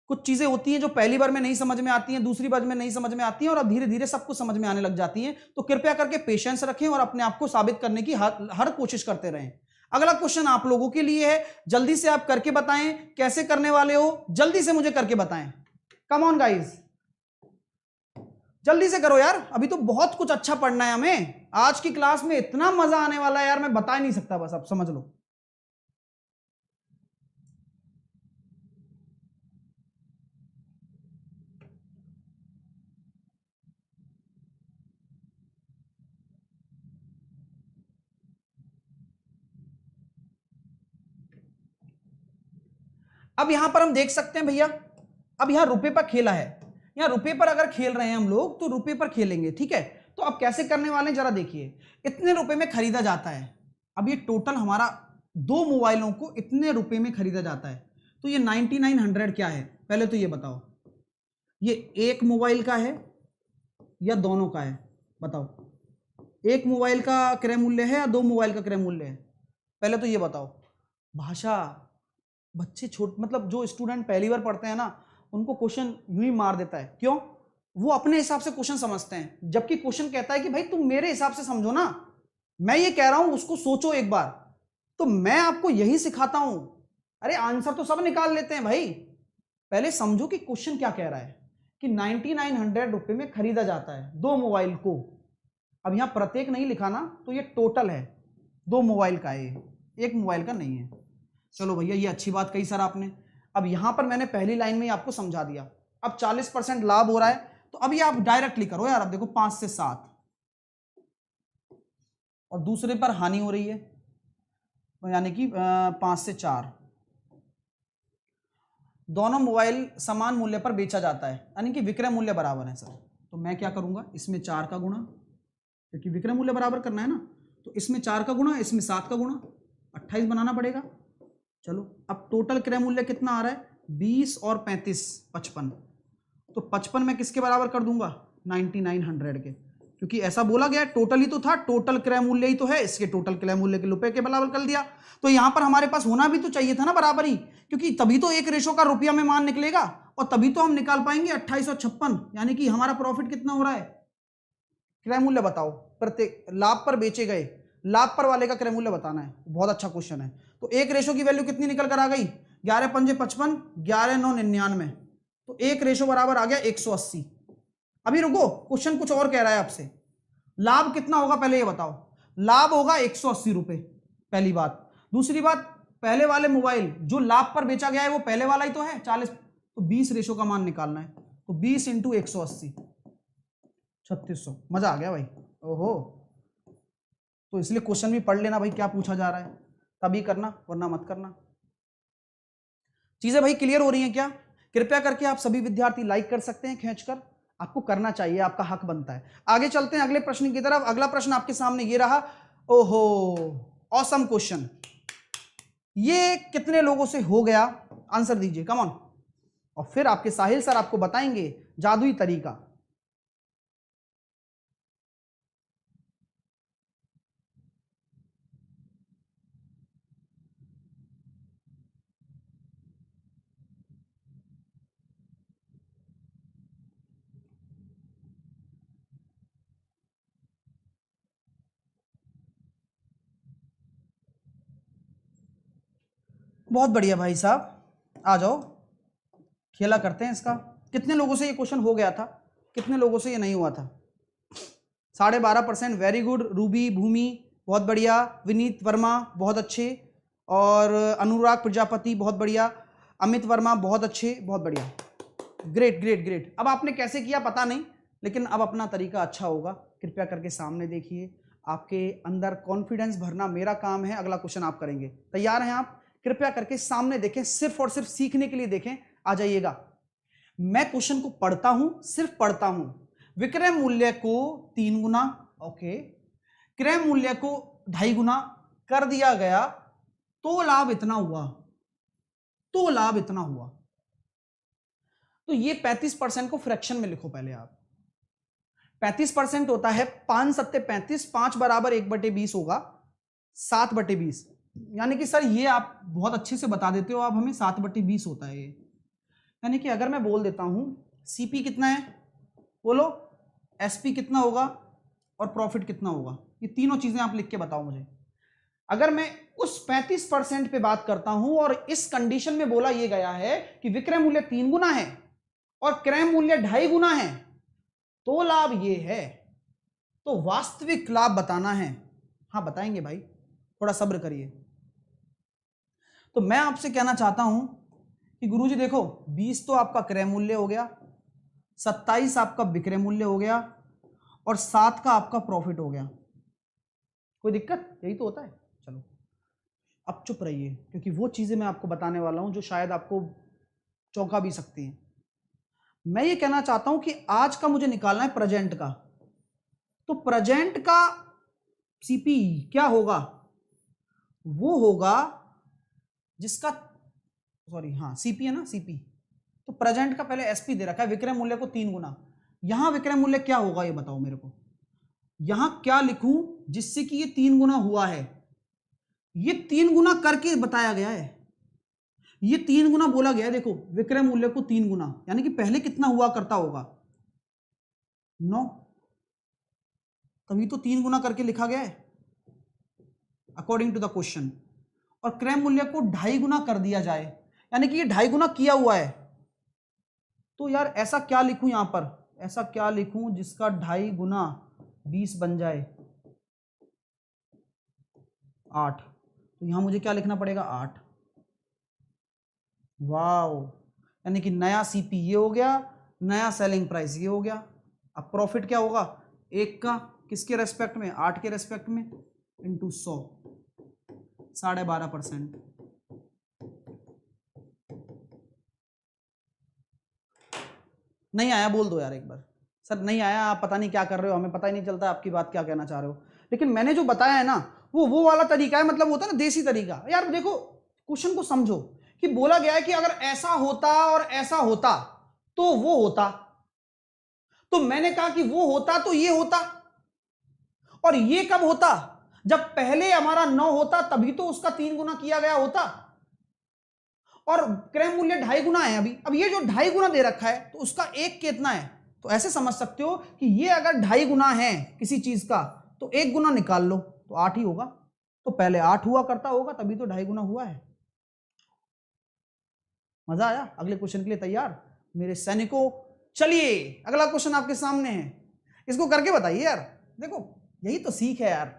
कुछ चीजें होती हैं जो पहली बार में नहीं समझ में आती हैं, दूसरी बार में नहीं समझ में आती हैं, और अब धीरे धीरे सब कुछ समझ में आने लग जाती हैं। तो कृपया करके पेशेंस रखें और अपने आप को साबित करने की हर कोशिश करते रहें। अगला क्वेश्चन आप लोगों के लिए है, जल्दी से आप करके बताएं कैसे करने वाले हो, जल्दी से मुझे करके बताएं। कम ऑन गाइस, जल्दी से करो यार, अभी तो बहुत कुछ अच्छा पढ़ना है हमें। आज की क्लास में इतना मजा आने वाला है यार, मैं बता ही नहीं सकता, बस आप समझ लो। अब यहां पर हम देख सकते हैं भैया, अब यहां रुपए पर खेला है। यहां रुपए पर अगर खेल रहे हैं हम लोग, तो रुपए पर खेलेंगे, ठीक है। तो अब कैसे करने वाले हैं जरा देखिए। इतने रुपए में खरीदा जाता है, अब ये टोटल हमारा 2 मोबाइलों को इतने रुपए में खरीदा जाता है, तो ये 9900 क्या है? पहले तो ये बताओ, ये एक मोबाइल का है या दोनों का है? बताओ, एक मोबाइल का क्रय मूल्य है या 2 मोबाइल का क्रय मूल्य है? पहले तो ये बताओ। भाषा, बच्चे मतलब जो स्टूडेंट पहली बार पढ़ते हैं ना, उनको क्वेश्चन यूं ही मार देता है। क्यों? वो अपने हिसाब से क्वेश्चन समझते हैं, जबकि क्वेश्चन कहता है कि भाई तुम मेरे हिसाब से समझो ना, मैं ये कह रहा हूं उसको सोचो एक बार। तो मैं आपको यही सिखाता हूं। अरे आंसर तो सब निकाल लेते हैं भाई, पहले समझो कि क्वेश्चन क्या कह रहा है कि 9900 रुपए में खरीदा जाता है 2 मोबाइल को। अब यहां प्रत्येक नहीं लिखा ना, तो ये टोटल है 2 मोबाइल का है, एक मोबाइल का नहीं है। चलो भैया, ये अच्छी बात कही सर आपने। अब यहां पर मैंने पहली लाइन में ही आपको समझा दिया। अब 40% लाभ हो रहा है, तो अब ये आप डायरेक्टली करो यार। अब देखो 5 से 7, और दूसरे पर हानि हो रही है, तो यानी कि 5 से 4। दोनों मोबाइल समान मूल्य पर बेचा जाता है, यानी कि विक्रय मूल्य बराबर है सर। तो मैं क्या करूंगा, इसमें 4 का गुणा, क्योंकि विक्रय मूल्य बराबर करना है ना, तो इसमें 4 का गुणा, इसमें 7 का गुणा, 28 बनाना पड़ेगा। चलो, अब टोटल क्रय मूल्य कितना आ रहा है? 20 और 35 55। तो 55 में किसके बराबर कर दूंगा? 9900 के, क्योंकि ऐसा बोला गया, टोटल ही तो था, टोटल क्रय मूल्य ही तो है, इसके टोटल क्रय मूल्य के रुपए के बराबर कर दिया। तो यहां पर हमारे पास होना भी तो चाहिए था ना बराबर ही, क्योंकि तभी तो एक रेशो का रुपया में मान निकलेगा, और तभी तो हम निकाल पाएंगे 28 और 56, यानी कि हमारा प्रॉफिट कितना हो रहा है? क्रय मूल्य बताओ। प्रत्येक लाभ पर बेचे गए लाभ पर वाले का क्रय मूल्य बताना है। बहुत अच्छा क्वेश्चन है। तो एक रेशो की वैल्यू कितनी निकल कर आ गई? 11 पंजे 55, 11 9 99, तो एक रेशो बराबर आ गया 180। अभी रुको, क्वेश्चन कुछ और कह रहा है आपसे। लाभ कितना होगा पहले ये बताओ। लाभ होगा 180 रुपए, पहली बात। दूसरी बात, पहले वाले मोबाइल जो लाभ पर बेचा गया है वो पहले वाला ही तो है 40, तो 20 रेशो का मान निकालना है। तो 20 इंटू 180, 3600। मजा आ गया भाई। ओहो, तो इसलिए क्वेश्चन भी पढ़ लेना भाई क्या पूछा जा रहा है, तभी करना वरना मत करना। चीजें भाई क्लियर हो रही हैं क्या? कृपया करके आप सभी विद्यार्थी लाइक कर सकते हैं खींचकर, आपको करना चाहिए, आपका हक बनता है। आगे चलते हैं अगले प्रश्न की तरफ। अगला प्रश्न आपके सामने ये रहा। ओहो, ऑसम क्वेश्चन। ये कितने लोगों से हो गया? आंसर दीजिए, कम ऑन। और फिर आपके साहिल सर आपको बताएंगे जादुई तरीका। बहुत बढ़िया भाई साहब, आ जाओ, खेला करते हैं इसका। कितने लोगों से ये क्वेश्चन हो गया था, कितने लोगों से ये नहीं हुआ था? 12.5%। Very good. रूबी, भूमि बहुत बढ़िया, विनीत वर्मा बहुत अच्छे, और अनुराग प्रजापति बहुत बढ़िया, अमित वर्मा बहुत अच्छे, बहुत बढ़िया, ग्रेट ग्रेट ग्रेट। अब आपने कैसे किया पता नहीं, लेकिन अब अपना तरीका अच्छा होगा। कृपया करके सामने देखिए, आपके अंदर कॉन्फिडेंस भरना मेरा काम है। अगला क्वेश्चन आप करेंगे, तैयार हैं आप? कृपया करके सामने देखें, सिर्फ और सिर्फ सीखने के लिए देखें। आ जाइएगा, मैं क्वेश्चन को पढ़ता हूं, सिर्फ पढ़ता हूं। विक्रय मूल्य को 3 गुना, ओके, क्रय मूल्य को 2.5 गुना कर दिया गया तो लाभ इतना हुआ, तो लाभ इतना हुआ। तो ये 35% को फ्रैक्शन में लिखो पहले आप। 35% होता है 5 सत्ते 35, 5 बराबर 1/20 होगा, 7/20। यानी कि सर ये आप बहुत अच्छे से बता देते हो आप हमें, 7/20 होता है ये। यानी कि अगर मैं बोल देता हूं सीपी कितना है, बोलो, एसपी कितना होगा, और प्रॉफिट कितना होगा, ये तीनों चीजें आप लिख के बताओ मुझे। अगर मैं उस 35% पे बात करता हूं और इस कंडीशन में बोला ये गया है कि विक्रय मूल्य 3 गुना है और क्रय मूल्य 2.5 गुना है, तो लाभ ये है। तो वास्तविक लाभ बताना है। हाँ बताएंगे भाई, थोड़ा सब्र करिए। तो मैं आपसे कहना चाहता हूं कि गुरुजी देखो, 20 तो आपका क्रय मूल्य हो गया, 27 आपका विक्रय मूल्य हो गया, और 7 का आपका प्रॉफिट हो गया। कोई दिक्कत? यही तो होता है। चलो अब चुप रहिए, क्योंकि वो चीजें मैं आपको बताने वाला हूं जो शायद आपको चौंका भी सकती हैं। मैं ये कहना चाहता हूं कि आज का मुझे निकालना है प्रेजेंट का। तो प्रेजेंट का सीपी क्या होगा? वो होगा जिसका, सॉरी हाँ सीपी है ना, सीपी। तो प्रेजेंट का पहले एसपी दे रखा है, विक्रय मूल्य को 3 गुना। यहां विक्रय मूल्य क्या होगा ये बताओ मेरे को। यहां क्या लिखूं जिससे कि ये 3 गुना हुआ है? ये 3 गुना करके बताया गया है, ये 3 गुना बोला गया है। देखो विक्रय मूल्य को 3 गुना, यानी कि पहले कितना हुआ करता होगा? 9, तभी तो 3 गुना करके लिखा गया है अकॉर्डिंग टू द क्वेश्चन। और क्रय मूल्य को 2.5 गुना कर दिया जाए, यानी कि ये 2.5 गुना किया हुआ है। तो यार ऐसा क्या लिखूं यहां पर, ऐसा क्या लिखूं जिसका 2.5 गुना 20 बन जाए 8। तो यहां मुझे क्या लिखना पड़ेगा? 8। वाओ, यानी कि नया सीपी ये हो गया, नया सेलिंग प्राइस ये हो गया। अब प्रॉफिट क्या होगा? 1 का किसके रेस्पेक्ट में? 8 के रेस्पेक्ट में, इंटू 100, 12.5%। नहीं आया बोल दो यार एक बार। सर नहीं आया, आप पता नहीं क्या कर रहे हो, हमें पता ही नहीं चलता आपकी बात क्या कहना चाह रहे हो। लेकिन मैंने जो बताया है ना वो वाला तरीका है, मतलब होता है ना देसी तरीका। यार देखो क्वेश्चन को समझो कि बोला गया है कि अगर ऐसा होता और ऐसा होता तो वो होता। तो मैंने कहा कि वो होता तो ये होता, और ये कब होता? जब पहले हमारा 9 होता, तभी तो उसका 3 गुना किया गया होता। और क्रय मूल्य 2.5 गुना है अभी। अब ये जो 2.5 गुना दे रखा है तो उसका 1 कितना है? तो ऐसे समझ सकते हो कि ये अगर 2.5 गुना है किसी चीज का, तो 1 गुना निकाल लो तो 8 ही होगा। तो पहले 8 हुआ करता होगा, तभी तो 2.5 गुना हुआ है। मजा आया? अगले क्वेश्चन के लिए तैयार मेरे सैनिकों? चलिए अगला क्वेश्चन आपके सामने है, इसको करके बताइए यार। देखो यही तो सीख है यार,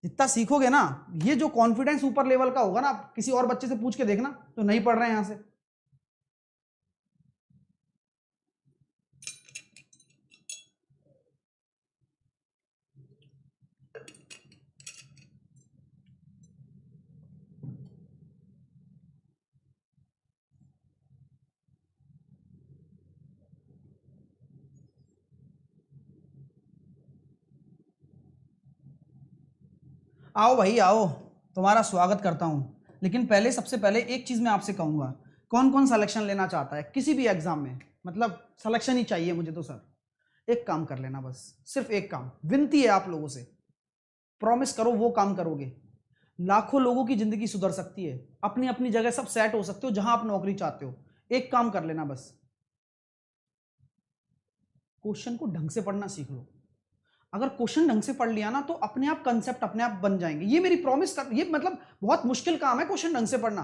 जितना सीखोगे ना, ये जो कॉन्फिडेंस ऊपर लेवल का होगा ना, किसी और बच्चे से पूछ के देखना तो नहीं पढ़ रहे हैं यहां से। आओ भाई आओ, तुम्हारा स्वागत करता हूं। लेकिन पहले, सबसे पहले एक चीज मैं आपसे कहूंगा, कौन कौन सिलेक्शन लेना चाहता है किसी भी एग्जाम में? मतलब सिलेक्शन ही चाहिए मुझे तो सर। एक काम कर लेना बस, सिर्फ एक काम, विनती है आप लोगों से, प्रॉमिस करो वो काम करोगे। लाखों लोगों की जिंदगी सुधर सकती है, अपनी अपनी जगह सब सेट हो सकते हो जहां आप नौकरी चाहते हो। एक काम कर लेना बस, क्वेश्चन को ढंग से पढ़ना सीख लो। अगर क्वेश्चन ढंग से पढ़ लिया ना तो अपने आप कंसेप्ट अपने आप बन जाएंगे। ये मेरी प्रॉमिस कर, ये मतलब बहुत मुश्किल काम है क्वेश्चन ढंग से पढ़ना,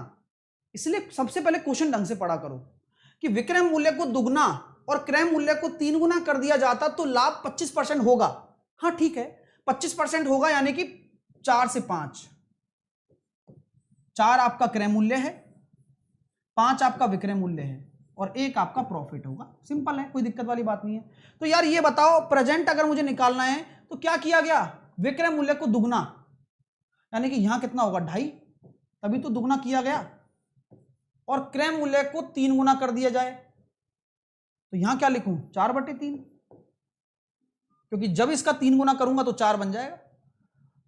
इसलिए सबसे पहले क्वेश्चन ढंग से पढ़ा करो। कि विक्रय मूल्य को दुगना और क्रय मूल्य को 3 गुना कर दिया जाता तो लाभ 25% होगा। हाँ ठीक है, 25% होगा, यानी कि 4 से 5, 4 आपका क्रय मूल्य है, 5 आपका विक्रय मूल्य है और 1 आपका प्रॉफिट होगा। सिंपल है, कोई दिक्कत वाली बात नहीं है। तो यार ये बताओ, प्रेजेंट अगर मुझे निकालना है तो क्या किया गया? विक्रय मूल्य को दुगना, यानी कि यहां कितना होगा 2.5, तभी तो दुगना किया गया। और क्रय मूल्य को 3 गुना कर दिया जाए तो यहां क्या लिखूं? 4/3, क्योंकि जब इसका 3 गुना करूंगा तो 4 बन जाएगा।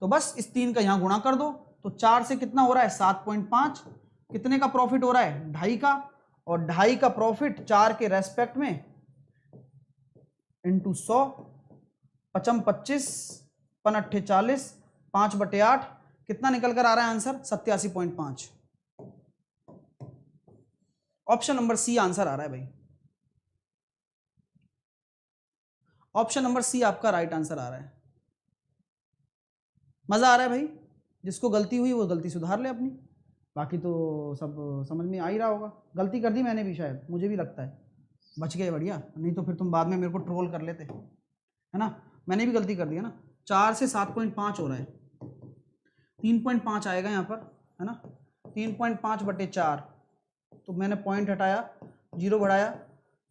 तो बस इस 3 का यहां गुणा कर दो, तो 4 से कितना हो रहा है? 7.5। कितने का प्रॉफिट हो रहा है? 2.5 का। और 2.5 का प्रॉफिट 4 के रेस्पेक्ट में इंटू 100, 5 25, 5 40, 5/8, कितना निकल कर आ रहा है answer? 87.5। Option number C answer आ रहा है भाई, ऑप्शन नंबर सी आपका राइट आंसर आ रहा है। मजा आ रहा है भाई? जिसको गलती हुई वो गलती सुधार ले अपनी, बाकी तो सब समझ में आ ही रहा होगा। गलती कर दी मैंने भी, शायद मुझे भी लगता है, बच गए बढ़िया, नहीं तो फिर तुम बाद में मेरे को ट्रोल कर लेते, है ना? मैंने भी गलती कर दी है ना। 4 से 7.5 हो रहा है, 3.5 आएगा यहाँ पर, है ना? 3.5/4, तो मैंने पॉइंट हटाया, 0 बढ़ाया,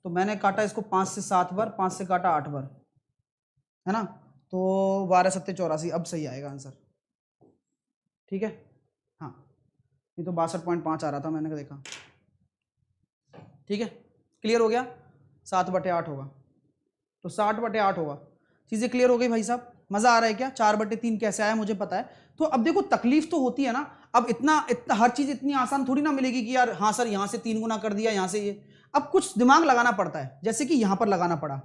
तो मैंने काटा इसको 5 से 7 बार, 5 से काटा 8 बार, है ना? तो 12 7 84, अब सही आएगा आंसर। ठीक है, हाँ, ये तो 62.5 आ रहा था, मैंने देखा। ठीक है, क्लियर हो गया? 7/8 होगा, तो 60/8 होगा। चीजें क्लियर हो गई भाई साहब? मजा आ रहा है क्या? 4/3 कैसे आया मुझे पता है। तो अब देखो तकलीफ तो होती है ना, अब इतना हर चीज इतनी आसान थोड़ी ना मिलेगी कि यार हाँ सर यहां से 3 गुना कर दिया, यहां से ये। अब कुछ दिमाग लगाना पड़ता है, जैसे कि यहां पर लगाना पड़ा।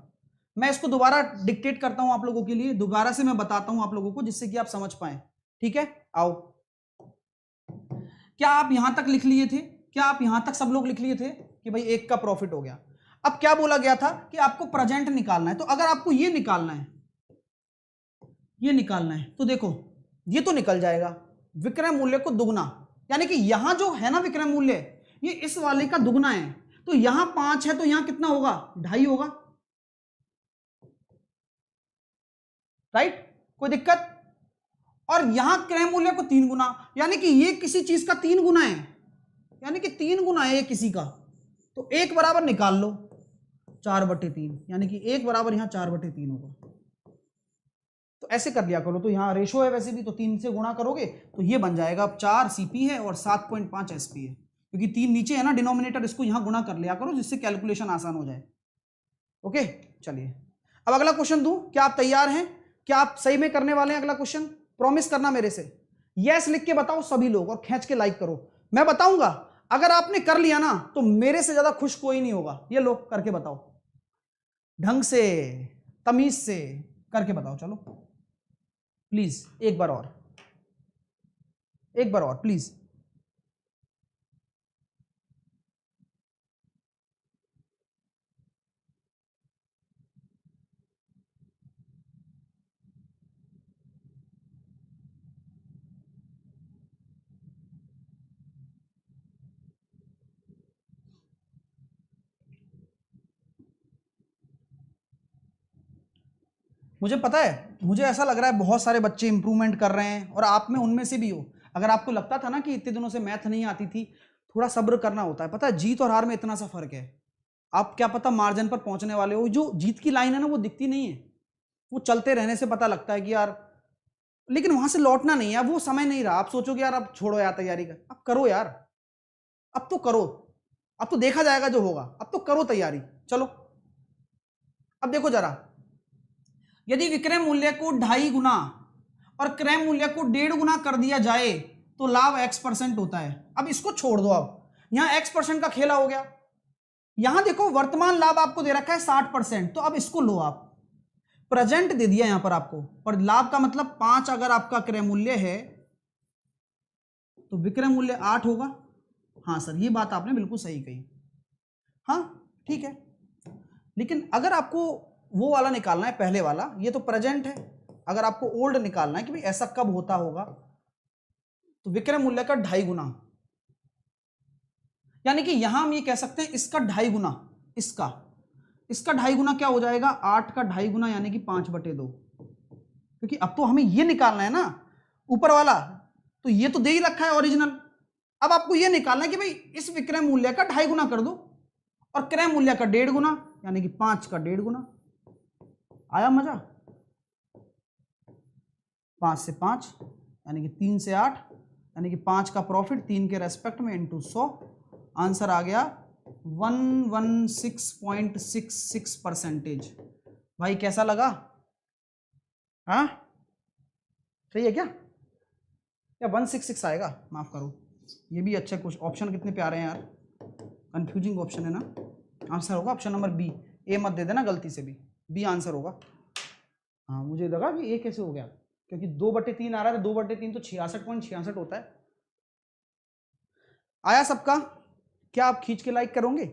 मैं इसको दोबारा डिक्टेट करता हूं आप लोगों के लिए, दोबारा से मैं बताता हूं आप लोगों को, जिससे कि आप समझ पाए। ठीक है, आओ। क्या आप यहां तक लिख लिए थे? क्या आप यहां तक सब लोग लिख लिए थे कि भाई 1 का प्रॉफिट हो गया? अब क्या बोला गया था कि आपको प्रेजेंट निकालना है, तो अगर आपको ये निकालना है, ये निकालना है, तो देखो ये तो निकल जाएगा, विक्रय मूल्य को दुगना, यानी कि यहां जो है ना विक्रय मूल्य, ये इस वाले का दुगना है। तो यहां 5 है तो यहां कितना होगा? 2.5 होगा, राइट? कोई दिक्कत? और यहां क्रय मूल्य को 3 गुना, यानी कि ये किसी चीज का 3 गुना है, यानी कि 3 गुना है ये किसी का, तो 1 बराबर निकाल लो 4/3, यानी कि 1 बराबर यहां 4/3 होगा। तो ऐसे कर लिया करो, तो यहाँ रेशो है वैसे भी, तो 3 से गुणा करोगे तो ये बन जाएगा। अब 4 सीपी है और 7.5 एसपी है, क्योंकि 3 नीचे है ना डिनोमिनेटर, इसको यहाँ गुणा कर लिया करो जिससे कैलकुलेशन आसान हो जाए। ओके, चलिए अब अगला क्वेश्चन दूं, क्या आप तैयार हैं? क्या आप सही में करने वाले हैं अगला क्वेश्चन? प्रॉमिस करना मेरे से, यस लिख के बताओ सभी लोग और खींच के लाइक करो। मैं बताऊंगा, अगर आपने कर लिया ना तो मेरे से ज्यादा खुश कोई नहीं होगा। ये लो करके बताओ, ढंग से तमीज से करके बताओ, चलो प्लीज एक बार और, एक बार और प्लीज। मुझे पता है, मुझे ऐसा लग रहा है बहुत सारे बच्चे इंप्रूवमेंट कर रहे हैं और आप में उनमें से भी हो। अगर आपको लगता था ना कि इतने दिनों से मैथ नहीं आती थी, थोड़ा सब्र करना होता है। पता है जीत और हार में इतना सा फर्क है। आप क्या पता मार्जिन पर पहुंचने वाले हो। जो जीत की लाइन है ना वो दिखती नहीं है, वो चलते रहने से पता लगता है कि यार, लेकिन वहां से लौटना नहीं है। वो समय नहीं रहा। आप सोचोगे यार अब छोड़ो यार तैयारी कर, अब करो यार, अब तो करो, अब तो देखा जाएगा जो होगा, अब तो करो तैयारी। चलो अब देखो जरा, यदि विक्रय मूल्य को 2.5 गुना और क्रय मूल्य को 1.5 गुना कर दिया जाए तो लाभ x% होता है। अब इसको छोड़ दो, अब यहां x% का खेला हो गया। यहां देखो वर्तमान लाभ आपको दे रखा है 60%, तो अब इसको लो, आप प्रेजेंट दे दिया यहां पर आपको, पर लाभ का मतलब 5 अगर आपका क्रय मूल्य है तो विक्रय मूल्य 8 होगा। हाँ सर, ये बात आपने बिल्कुल सही कही। हाँ ठीक है, लेकिन अगर आपको वो वाला निकालना है पहले वाला, ये तो प्रेजेंट है, अगर आपको ओल्ड निकालना है कि भाई ऐसा कब होता होगा, तो विक्रय मूल्य का 2.5 गुना, यानी कि यहां हम ये कह सकते हैं इसका 2.5 गुना, इसका 2.5 गुना क्या हो जाएगा, 8 का 2.5 गुना यानी कि 5/2, क्योंकि अब तो हमें ये निकालना है ना ऊपर वाला, तो ये तो दे ही रखा है ओरिजिनल। अब आपको ये निकालना है कि भाई इस विक्रय मूल्य का 2.5 गुना कर दो और क्रय मूल्य का 1.5 गुना, यानी कि 5 का 1.5 गुना। आया मजा? 5 से 5 यानी कि 3 से 8, यानी कि 5 का प्रॉफिट 3 के रेस्पेक्ट में इंटू 100, आंसर आ गया 116.66%। भाई कैसा लगा? हाँ सही है क्या? 166 आएगा, माफ करो। ये भी अच्छा कुछ ऑप्शन कितने प्यारे हैं यार, कंफ्यूजिंग ऑप्शन है ना। आंसर होगा ऑप्शन नंबर बी। ए मत दे देना गलती से भी, बी आंसर होगा। हाँ मुझे लगा कि ए कैसे हो गया, क्योंकि 2/3 आ रहा है, तो 2/3 तो 66.66 होता है। आया सबका? क्या आप खींच के लाइक करोगे?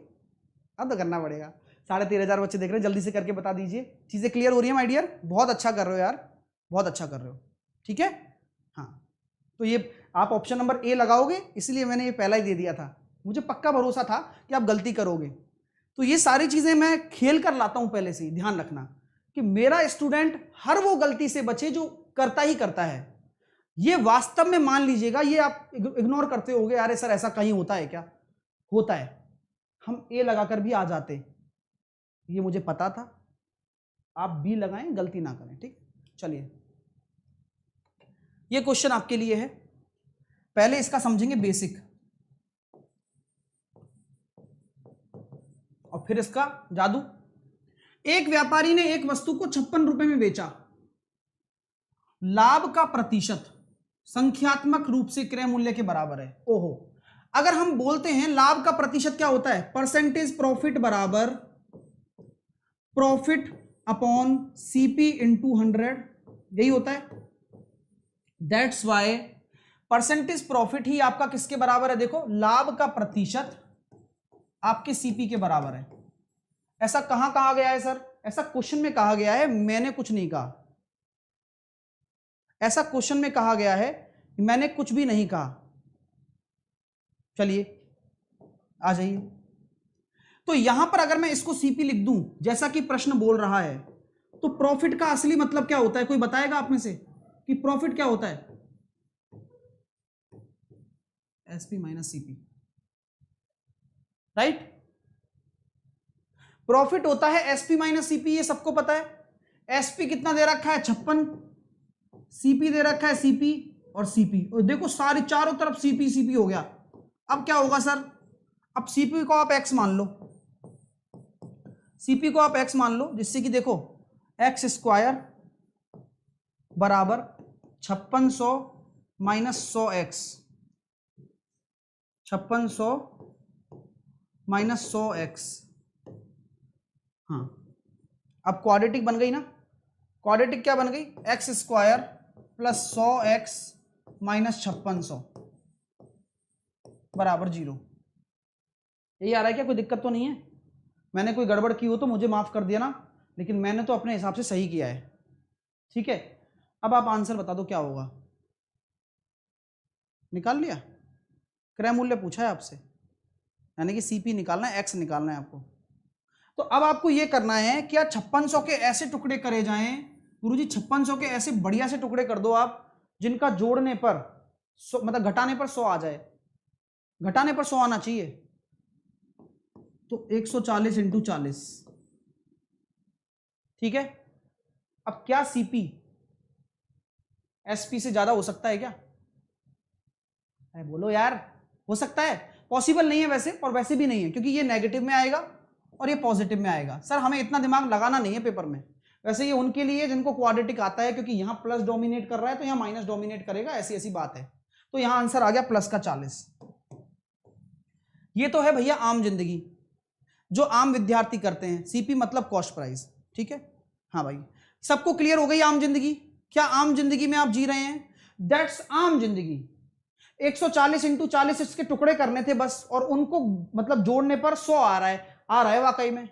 अब तो करना पड़ेगा। 13,500 बच्चे देख रहे हैं, जल्दी से करके बता दीजिए। चीजें क्लियर हो रही है माय डियर? बहुत अच्छा कर रहे हो यार, बहुत अच्छा कर रहे हो। ठीक है, हाँ तो ये आप ऑप्शन नंबर ए लगाओगे, इसलिए मैंने ये पहला ही दे दिया था। मुझे पक्का भरोसा था कि आप गलती करोगे। तो ये सारी चीजें मैं खेल कर लाता हूं पहले से ही, ध्यान रखना कि मेरा स्टूडेंट हर वो गलती से बचे जो करता ही करता है। ये वास्तव में मान लीजिएगा, ये आप इग्नोर करते होगे, यार सर ऐसा कहीं होता है क्या? होता है, हम ए लगाकर भी आ जाते, ये मुझे पता था। आप बी लगाएं, गलती ना करें, ठीक। चलिए ये क्वेश्चन आपके लिए है, पहले इसका समझेंगे बेसिक और फिर इसका जादू। एक व्यापारी ने एक वस्तु को 56 रुपए में बेचा, लाभ का प्रतिशत संख्यात्मक रूप से क्रय मूल्य के बराबर है। ओहो, अगर हम बोलते हैं लाभ का प्रतिशत क्या होता है, परसेंटेज प्रॉफिट बराबर प्रॉफिट अपॉन सीपी इंटू 100, यही होता है। दैट्स वाई परसेंटेज प्रॉफिट ही आपका किसके बराबर है, देखो लाभ का प्रतिशत आपके सीपी के बराबर है। ऐसा कहां कहा गया है सर? ऐसा क्वेश्चन में कहा गया है, मैंने कुछ नहीं कहा। ऐसा क्वेश्चन में कहा गया है, मैंने कुछ भी नहीं कहा। चलिए आ जाइए, तो यहां पर अगर मैं इसको सीपी लिख दूं जैसा कि प्रश्न बोल रहा है, तो प्रॉफिट का असली मतलब क्या होता है, कोई बताएगा आप में से कि प्रॉफिट क्या होता है? SP minus CP, right. Profit होता है एसपी माइनस सीपी, ये सबको पता है। एसपी कितना दे रखा है, 56, सीपी दे रखा है सीपी और सीपी, और देखो सारी चारों तरफ सीपी सीपी हो गया। अब क्या होगा सर, अब सीपी को आप एक्स मान लो, सीपी को आप एक्स मान लो, जिससे कि देखो एक्स स्क्वायर बराबर 5600 माइनस 100x, 5600 माइनस 100x। हाँ अब क्वाड्रेटिक बन गई ना, क्वाड्रेटिक क्या बन गई, x square plus 100x minus 5600 बराबर 0। यही आ रहा है क्या? कोई दिक्कत तो नहीं है? मैंने कोई गड़बड़ की हो तो मुझे माफ कर दिया ना, लेकिन मैंने तो अपने हिसाब से सही किया है, ठीक है। अब आप आंसर बता दो क्या होगा, निकाल लिया? क्रय मूल्य पूछा है आपसे, यानी कि सीपी निकालना है, एक्स निकालना है आपको। तो अब आपको यह करना है कि 5600 के ऐसे टुकड़े करे जाएं गुरुजी 5600 के ऐसे बढ़िया से टुकड़े कर दो आप जिनका जोड़ने पर मतलब घटाने पर 100 आ जाए, घटाने पर 100 आना चाहिए। तो 140 इंटू 40, ठीक है। अब क्या सीपी एसपी से ज्यादा हो सकता है क्या? अरे बोलो यार, हो सकता है? पॉसिबल नहीं है वैसे, और वैसे भी नहीं है क्योंकि ये नेगेटिव में आएगा और ये पॉजिटिव में आएगा। सर हमें इतना दिमाग लगाना नहीं है पेपर में। वैसे ये उनके लिए जिनको क्वाड्रेटिक आता है, क्योंकि यहां प्लस डोमिनेट कर रहा है तो यहां माइनस डोमिनेट करेगा, ऐसी ऐसी बात है। तो यहां आंसर आ गया प्लस का 40। ये तो है भैया आम जिंदगी, जो आम विद्यार्थी करते हैं। सीपी मतलब कॉस्ट प्राइस, ठीक है। हाँ भाई, सबको क्लियर हो गई आम जिंदगी? क्या आम जिंदगी में आप जी रहे हैं? दैट्स आम जिंदगी। 140 इंटू 40 इसके टुकड़े करने थे बस, और उनको मतलब जोड़ने पर 100 आ रहा है। आ रहा है वाकई में?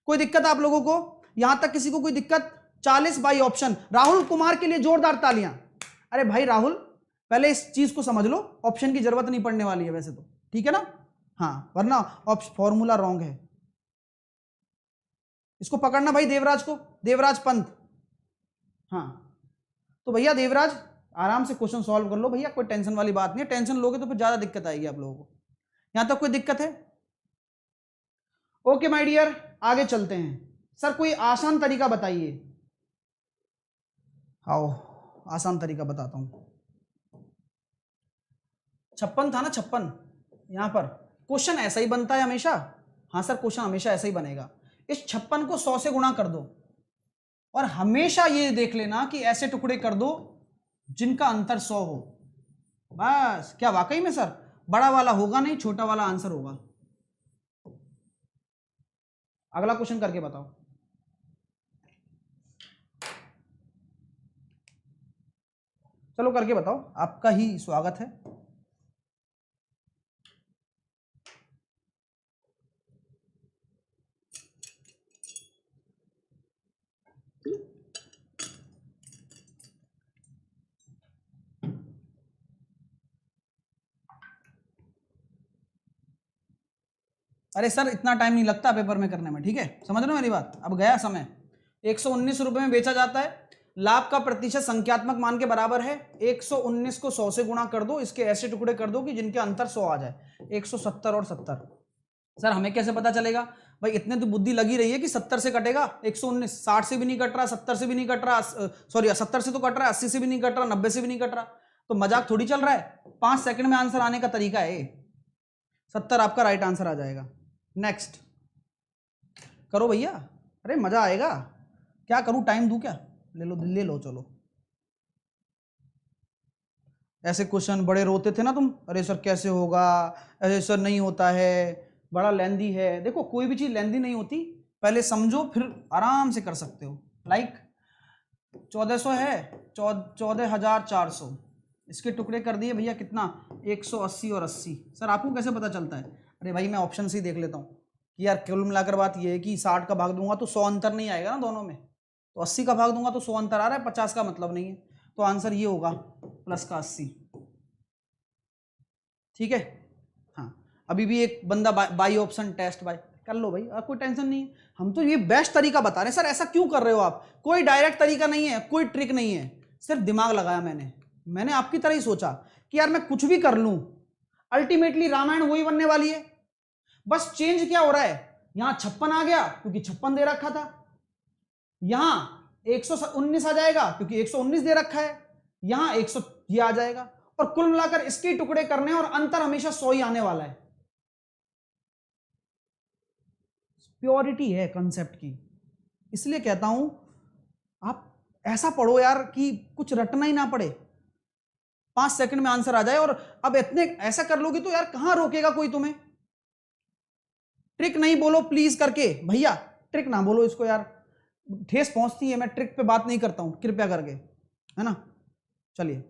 कोई दिक्कत आप लोगों को? यहां तक किसी को कोई दिक्कत? 40 बाई ऑप्शन। राहुल कुमार के लिए जोरदार तालियां। अरे भाई राहुल, पहले इस चीज को समझ लो, ऑप्शन की जरूरत नहीं पड़ने वाली है वैसे तो, ठीक है ना? हाँ, वरना फॉर्मूला रॉन्ग है। इसको पकड़ना भाई, देवराज को, देवराज पंत। हाँ, तो भैया देवराज आराम से क्वेश्चन सॉल्व कर लो भैया, कोई टेंशन वाली बात नहीं है। टेंशन लोगे तो फिर ज्यादा दिक्कत आएगी आप लोगों को। यहां तक कोई दिक्कत है? ओके माय डियर, आगे चलते हैं। सर कोई आसान तरीका बताइए। आओ आसान तरीका बताता हूं। 56 था ना, 56। यहां पर क्वेश्चन ऐसा ही बनता है हमेशा। हाँ सर, क्वेश्चन हमेशा ऐसा ही बनेगा। इस 56 को 100 से गुणा कर दो, और हमेशा ये देख लेना कि ऐसे टुकड़े कर दो जिनका अंतर 100 हो। बस। क्या वाकई में सर बड़ा वाला होगा नहीं, छोटा वाला आंसर होगा? अगला क्वेश्चन करके बताओ। चलो करके बताओ, आपका ही स्वागत है। अरे सर इतना टाइम नहीं लगता पेपर में करने में, ठीक है, समझ रहे हो मेरी बात? अब गया समय। 119 रुपए में बेचा जाता है। लाभ का प्रतिशत संख्यात्मक मान के बराबर है। 119 को 100 से गुणा कर दो, इसके ऐसे टुकड़े कर दो कि जिनके अंतर 100 आ जाए। 170 और 70। सर हमें कैसे पता चलेगा? भाई इतने तो बुद्धि लगी रही है कि 70 से कटेगा 119, 60 से भी नहीं कट रहा, 70 से भी नहीं कट रहा, सॉरी 70 से तो कट रहा है, 80 से भी नहीं कट रहा, 90 से भी नहीं कट रहा। तो मजाक थोड़ी चल रहा है। 5 सेकंड में आंसर आने का तरीका है। 70 आपका राइट आंसर आ जाएगा। नेक्स्ट करो भैया, अरे मजा आएगा। क्या करूं, टाइम दूं क्या? ले लो चलो। ऐसे क्वेश्चन बड़े रोते थे ना तुम, अरे सर कैसे होगा, अरे सर नहीं होता है, बड़ा लेंदी है। देखो कोई भी चीज लेंदी नहीं होती, पहले समझो फिर आराम से कर सकते हो। लाइक 1400 है, 14,400, इसके टुकड़े कर दिए भैया कितना? 180 और 80। सर आपको कैसे पता चलता है? अरे भाई मैं ऑप्शन से ही देख लेता हूँ कि यार कुल मिलाकर बात ये है कि 60 का भाग दूंगा तो 100 अंतर नहीं आएगा ना दोनों में, तो 80 का भाग दूंगा तो 100 अंतर आ रहा है, 50 का मतलब नहीं है। तो आंसर ये होगा प्लस का 80, ठीक है। हाँ, अभी भी एक बंदा बाई ऑप्शन टेस्ट बाय कर लो भाई, कोई टेंशन नहीं है। हम तो ये बेस्ट तरीका बता रहे हैं। सर ऐसा क्यों कर रहे हो आप? कोई डायरेक्ट तरीका नहीं है, कोई ट्रिक नहीं है, सिर्फ दिमाग लगाया मैंने आपकी तरह ही सोचा कि यार मैं कुछ भी कर लूं, अल्टीमेटली रामायण वही बनने वाली है। बस चेंज क्या हो रहा है, यहां 56 आ गया क्योंकि 56 दे रखा था, यहां 119 आ जाएगा क्योंकि 119 दे रखा है, यहां 100 ये आ जाएगा, और कुल मिलाकर इसके टुकड़े करने और अंतर हमेशा 100 ही आने वाला है। प्योरिटी है कंसेप्ट की, इसलिए कहता हूं आप ऐसा पढ़ो यार कि कुछ रटना ही ना पड़े, 5 सेकंड में आंसर आ जाए। और अब इतने ऐसा कर लोगे तो यार कहां रोकेगा कोई तुम्हें? ट्रिक नहीं बोलो प्लीज करके भैया, ट्रिक ना बोलो इसको यार, ठेस पहुंचती है। मैं ट्रिक पे बात नहीं करता हूं कृपया करके, है ना? चलिए,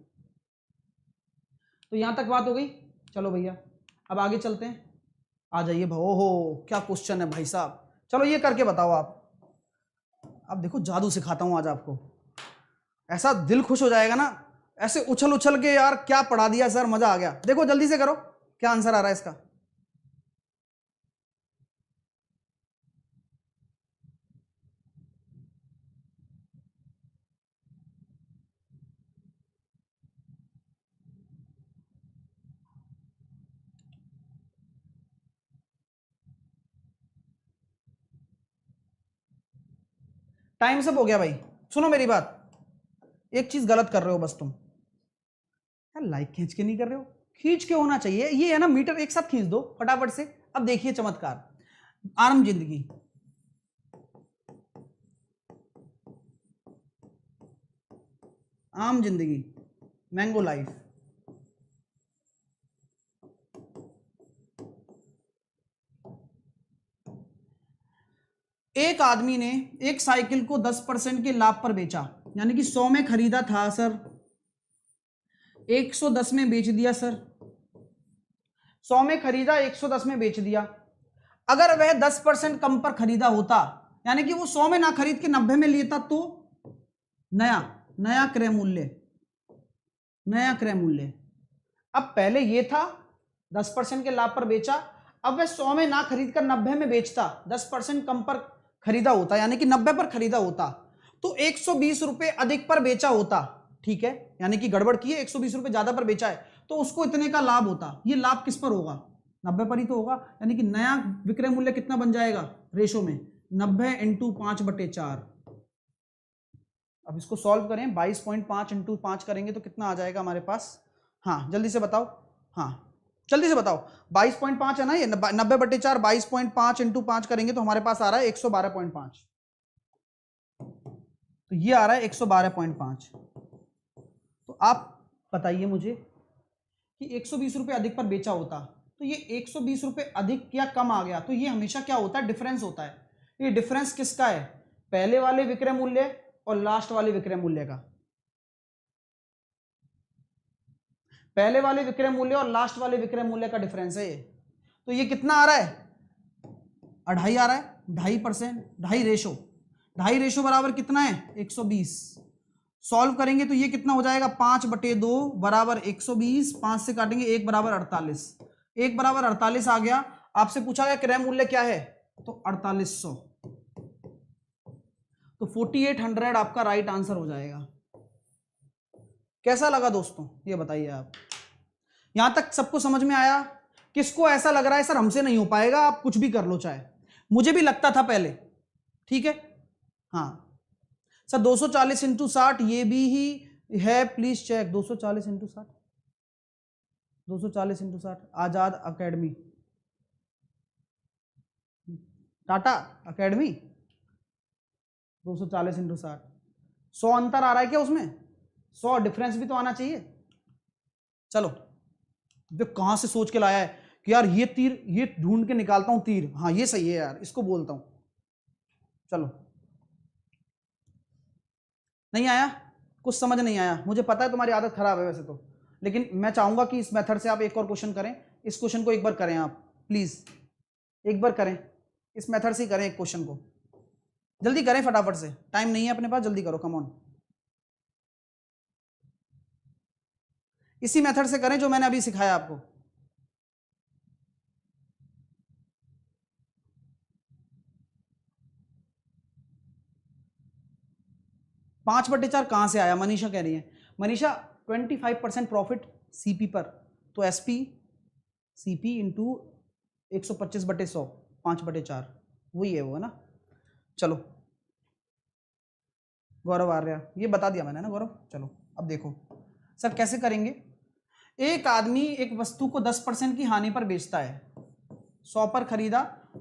तो यहां तक बात हो गई। चलो भैया अब आगे चलते हैं। आ जाइए हो क्या क्वेश्चन है भाई साहब, चलो ये करके बताओ आप। अब देखो जादू सिखाता हूं आज आपको, ऐसा दिल खुश हो जाएगा ना, ऐसे उछल उछल के यार क्या पढ़ा दिया सर, मजा आ गया। देखो जल्दी से करो, क्या आंसर आ रहा है इसका? टाइम सब हो गया भाई। सुनो मेरी बात, एक चीज गलत कर रहे हो बस तुम यार, लाइक खींच के नहीं कर रहे हो। खींच के होना चाहिए, ये है ना मीटर, एक साथ खींच दो फटाफट से। अब देखिए चमत्कार, आम जिंदगी, आम जिंदगी, मैंगो लाइफ। एक आदमी ने एक साइकिल को 10% के लाभ पर बेचा, यानी कि 100 में खरीदा था सर, 110 में बेच दिया सर। 100 में खरीदा, 110 में बेच दिया। अगर वह 10% कम पर खरीदा होता, यानी कि वो 100 में ना खरीद के 90 में लेता, तो नया क्रय मूल्य, नया क्रय मूल्य। अब पहले ये था 10% के लाभ पर बेचा, अब वह 100 में ना खरीद कर 90 में बेचता, 10% कम पर खरीदा होता, यानी कि 90 पर खरीदा होता, तो 120 रुपए अधिक पर बेचा होता। ठीक है, यानी कि गड़बड़ की है, 120 रुपए ज्यादा पर बेचा है, तो उसको इतने का लाभ होता। ये लाभ किस पर होगा? 90 पर ही तो होगा, यानी कि नया विक्रय मूल्य कितना बन जाएगा रेशो में? 90 इंटू 5/4। अब इसको सॉल्व करें, 22.5 इंटू 5 करेंगे तो कितना आ जाएगा हमारे पास? हाँ जल्दी से बताओ, हाँ जल्दी से बताओ। 22.5 है ना ये, 90/4, 22.5 इंटू 5 करेंगे तो हमारे पास आ रहा है 112.5। तो ये आ रहा है 112.5। तो आप बताइए मुझे कि 120 रुपए अधिक पर बेचा होता, तो ये 120 रुपए अधिक या कम आ गया, तो ये हमेशा क्या होता है? डिफरेंस होता है। ये डिफरेंस किसका है? पहले वाले विक्रय मूल्य और लास्ट वाले विक्रय मूल्य का। पहले वाले विक्रय मूल्य और लास्ट वाले विक्रय मूल्य का डिफरेंस है ये। तो ये कितना आ रहा है? 2.5 आ रहा है, 2.5%, 2.5 रेशो, 2.5 रेशो बराबर कितना है? 120। सॉल्व करेंगे तो ये कितना हो जाएगा? 5/2 बराबर 120, 5 से काटेंगे 1 बराबर 48, 1 बराबर 48 आ गया। आपसे पूछा गया क्रय मूल्य क्या है, तो 4800। तो 4800 आपका राइट आंसर हो जाएगा। कैसा लगा दोस्तों, ये बताइए आप। यहां तक सबको समझ में आया? किसको ऐसा लग रहा है सर हमसे नहीं हो पाएगा, आप कुछ भी कर लो चाहे? मुझे भी लगता था पहले, ठीक है। हाँ सर 240 इंटू 60 ये भी ही है, please check. 240 into 60, 240 into 60, Azad academy, Tata academy, 240 into 60। 100 अंतर आ रहा है क्या उसमें? 100 डिफरेंस भी तो आना चाहिए। चलो देख कहां से सोच के लाया है कि यार ये तीर, ये ढूंढ के निकालता हूं तीर, हाँ ये सही है यार, इसको बोलता हूं। चलो नहीं आया, कुछ समझ नहीं आया, मुझे पता है तुम्हारी आदत खराब है वैसे तो, लेकिन मैं चाहूंगा कि इस मेथड से आप एक और क्वेश्चन करें। इस क्वेश्चन को एक बार करें आप प्लीज, एक बार करें, इस मेथड से करें एक क्वेश्चन को, जल्दी करें फटाफट से, टाइम नहीं है अपने पास, जल्दी करो, कम ऑन। इसी मेथड से करें जो मैंने अभी सिखाया आपको। पांच बटे चार कहां से आया? मनीषा कह रही है। मनीषा 25% प्रॉफिट सीपी पर, तो एसपी सीपी इंटू 125/100, 5/4 वही है वो, है ना। चलो गौरव आर्या, ये बता दिया मैंने ना गौरव। चलो अब देखो सर कैसे करेंगे। एक आदमी एक वस्तु को 10% की हानि पर बेचता है, 100 पर खरीदा,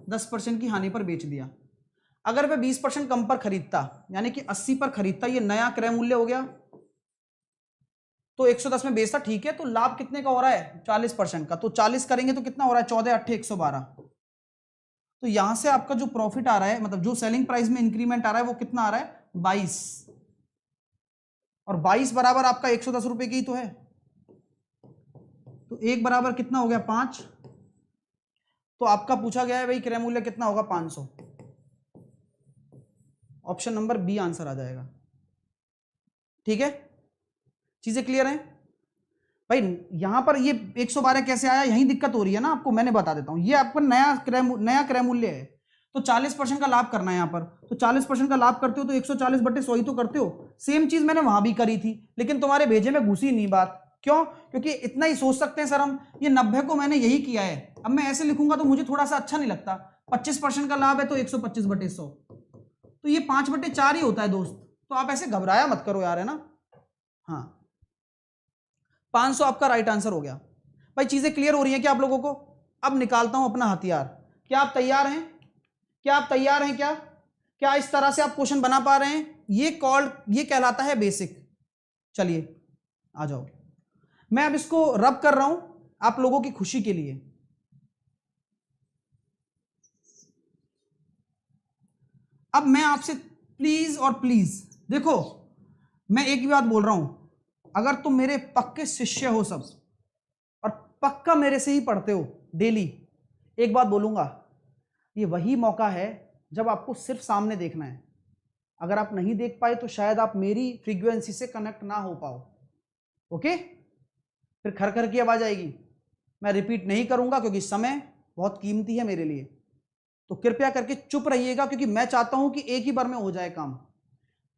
10% की हानि पर बेच दिया। अगर वह 20% कम पर खरीदता, यानी कि 80 पर खरीदता, ये नया क्रय मूल्य हो गया, तो 110 में बेचता, ठीक है। तो लाभ कितने का हो रहा है? 40% का, तो 40 करेंगे तो कितना हो रहा है? 14 8 112। तो यहां से आपका जो प्रॉफिट आ रहा है, मतलब जो सेलिंग प्राइस में इंक्रीमेंट आ रहा है, वो कितना आ रहा है? 22। और 22 बराबर आपका 110 रुपए की तो है, तो 1 बराबर कितना हो गया? 5। तो आपका पूछा गया है भाई क्रय मूल्य कितना होगा? 500। ऑप्शन नंबर बी आंसर आ जाएगा। ठीक है, चीजें क्लियर हैं भाई? यहां पर ये 112 कैसे आया, यही दिक्कत हो रही है ना आपको, मैंने बता देता हूं। ये आपका नया क्रय मूल्य है, तो 40% का लाभ करना है यहां पर, तो 40% का लाभ करते हो तो 140/100 ही तो करते हो। सेम चीज मैंने वहां भी करी थी, लेकिन तुम्हारे भेजे में घुसी नहीं बात। क्यों? क्योंकि इतना ही सोच सकते हैं सर हम, ये 90 को मैंने यही किया है, अब मैं ऐसे लिखूंगा तो मुझे थोड़ा सा अच्छा नहीं लगता। 25% का लाभ है तो 125/100, तो ये 5/4 ही होता है दोस्त। तो आप ऐसे घबराया मत करो यार, है ना। हाँ 500 आपका राइट आंसर हो गया। भाई चीजें क्लियर हो रही हैं क्या आप लोगों को? अब निकालता हूं अपना हथियार। क्या आप तैयार हैं? क्या आप तैयार हैं? क्या क्या इस तरह से आप क्वेश्चन बना पा रहे हैं? ये कहलाता है बेसिक। चलिए आ जाओ, मैं अब इसको रब कर रहा हूं आप लोगों की खुशी के लिए। अब मैं आपसे प्लीज और प्लीज देखो, मैं एक ही बात बोल रहा हूं, अगर तुम मेरे पक्के शिष्य हो सब और पक्का मेरे से ही पढ़ते हो डेली, एक बात बोलूंगा, ये वही मौका है जब आपको सिर्फ सामने देखना है। अगर आप नहीं देख पाए तो शायद आप मेरी फ्रीक्वेंसी से कनेक्ट ना हो पाओ। ओके, फिर खर खर की आवाज आएगी। मैं रिपीट नहीं करूंगा क्योंकि समय बहुत कीमती है मेरे लिए, तो कृपया करके चुप रहिएगा क्योंकि मैं चाहता हूं कि एक ही बार में हो जाए काम।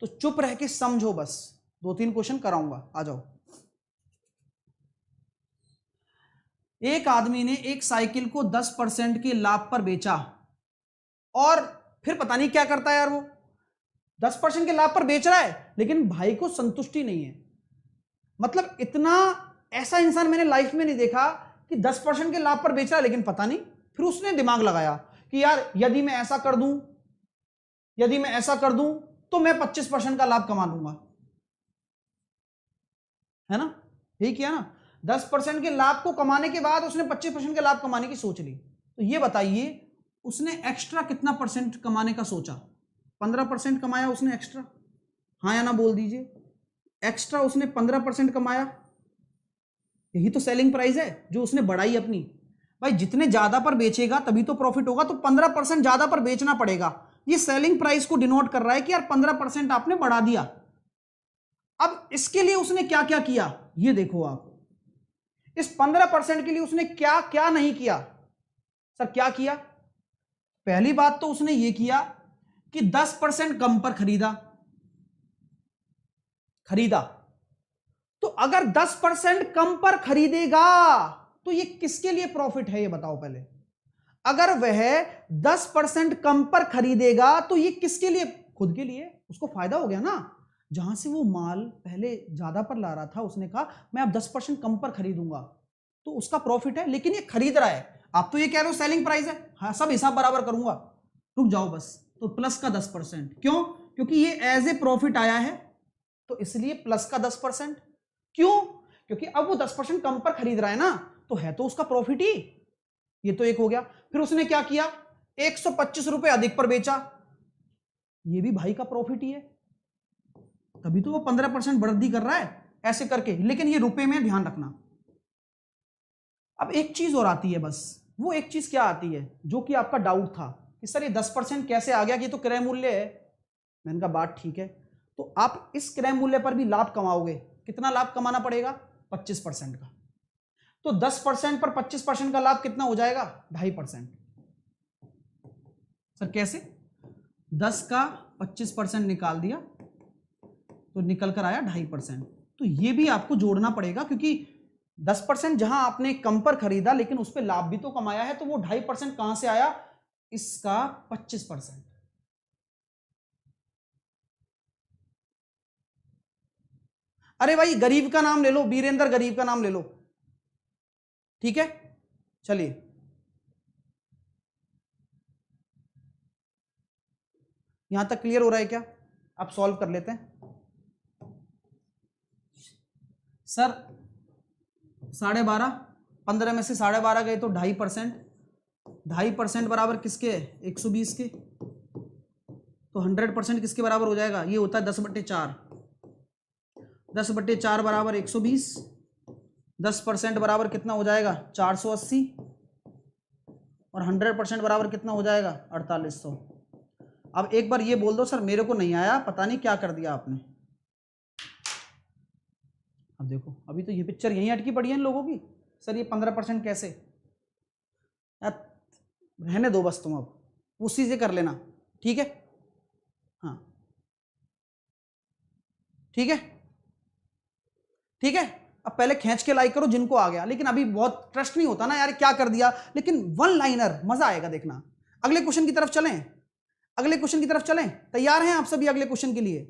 तो चुप रह के समझो, बस 2-3 क्वेश्चन कराऊंगा। आ जाओ। एक आदमी ने एक साइकिल को 10% के लाभ पर बेचा और फिर पता नहीं क्या करता है यार, वो 10% के लाभ पर बेच रहा है लेकिन भाई को संतुष्टि नहीं है। मतलब इतना ऐसा इंसान मैंने लाइफ में नहीं देखा कि 10% के लाभ पर बेच रहा है लेकिन पता नहीं, फिर उसने दिमाग लगाया कि यार यदि मैं ऐसा कर दूं, यदि मैं ऐसा कर दूं तो मैं 25% का लाभ कमा लूंगा, है ना। यही किया ना, 10% के लाभ को कमाने के बाद उसने 25% के लाभ कमाने की सोच ली। तो ये बताइए उसने एक्स्ट्रा कितना परसेंट कमाने का सोचा? 15% कमाया उसने एक्स्ट्रा, हाँ या ना बोल दीजिए। एक्स्ट्रा उसने 15% कमाया, यही तो सेलिंग प्राइस है जो उसने बढ़ाई अपनी। भाई जितने ज्यादा पर बेचेगा तभी तो प्रॉफिट होगा, तो 15% ज्यादा पर बेचना पड़ेगा। ये सेलिंग प्राइस को डिनोट कर रहा है कि यार 15% आपने बढ़ा दिया। अब इसके लिए उसने क्या क्या किया ये देखो आप, इस 15% के लिए उसने क्या क्या नहीं किया। सर क्या किया? पहली बात तो उसने ये किया कि 10% कम पर खरीदा। तो अगर 10% कम पर खरीदेगा तो ये किसके लिए प्रॉफिट है ये बताओ पहले। अगर वह 10% कम पर खरीदेगा तो ये किसके लिए? खुद के लिए, उसको फायदा हो गया ना। जहां से वो माल पहले ज्यादा पर ला रहा था उसने कहा मैं अब 10% कम पर खरीदूंगा, तो उसका प्रॉफिट है। लेकिन ये खरीद रहा है, आप तो ये कह रहे हो सेलिंग प्राइस है। हाँ सब हिसाब बराबर करूंगा, रुक जाओ बस। तो प्लस का 10%, क्यों? क्योंकि ये एज ए प्रॉफिट आया है तो इसलिए प्लस का 10%। क्यों? क्योंकि अब वो 10% कम पर खरीद रहा है ना, तो है तो उसका प्रॉफिट ही। ये तो एक हो गया। फिर उसने क्या किया? 125 रुपए अधिक पर बेचा, ये भी भाई का प्रॉफिट ही है, तभी तो वो 15% बढ़ोतरी कर रहा है ऐसे करके। लेकिन ये रुपए में ध्यान रखना। अब एक चीज और आती है, बस वो एक चीज क्या आती है जो कि आपका डाउट था कि सर ये 10% कैसे आ गया, कि तो क्रय मूल्य है। मैंने कहा बात ठीक है, तो आप इस क्रय मूल्य पर भी लाभ कमाओगे। कितना लाभ कमाना पड़ेगा? 25% का। तो 10% पर 25% का लाभ कितना हो जाएगा? 2.5%। सर कैसे? 10 का 25% निकाल दिया तो निकल कर आया 2.5%। तो ये भी आपको जोड़ना पड़ेगा क्योंकि 10% जहां आपने कम पर खरीदा लेकिन उस पर लाभ भी तो कमाया है, तो वो 2.5% कहां से आया? इसका 25%। अरे भाई गरीब का नाम ले लो, वीरेंद्र गरीब का नाम ले लो, ठीक है। चलिए यहां तक क्लियर हो रहा है क्या? आप सॉल्व कर लेते हैं। सर 12.5, 15 में से 12.5 गए तो 2.5%। 2.5% बराबर किसके? 120 के। तो 100% किसके बराबर हो जाएगा? ये होता है 10/4। 10/4 बराबर 120। 10% बराबर कितना हो जाएगा? 480। और 100% बराबर कितना हो जाएगा? 4800। अब एक बार ये बोल दो सर मेरे को नहीं आया, पता नहीं क्या कर दिया आपने। अब देखो अभी तो ये पिक्चर यहीं अटकी पड़ी है इन लोगों की, सर ये 15% कैसे? रहने दो बस, तुम अब उसी से कर लेना, ठीक है। हाँ ठीक है, ठीक है। अब पहले खींच के लाइक करो जिनको आ गया, लेकिन अभी बहुत ट्रस्ट नहीं होता ना यार क्या कर दिया, लेकिन वन लाइनर मजा आएगा देखना। अगले क्वेश्चन की तरफ चलें। अगले क्वेश्चन की तरफ चलें? तैयार हैं आप सभी अगले क्वेश्चन के लिए?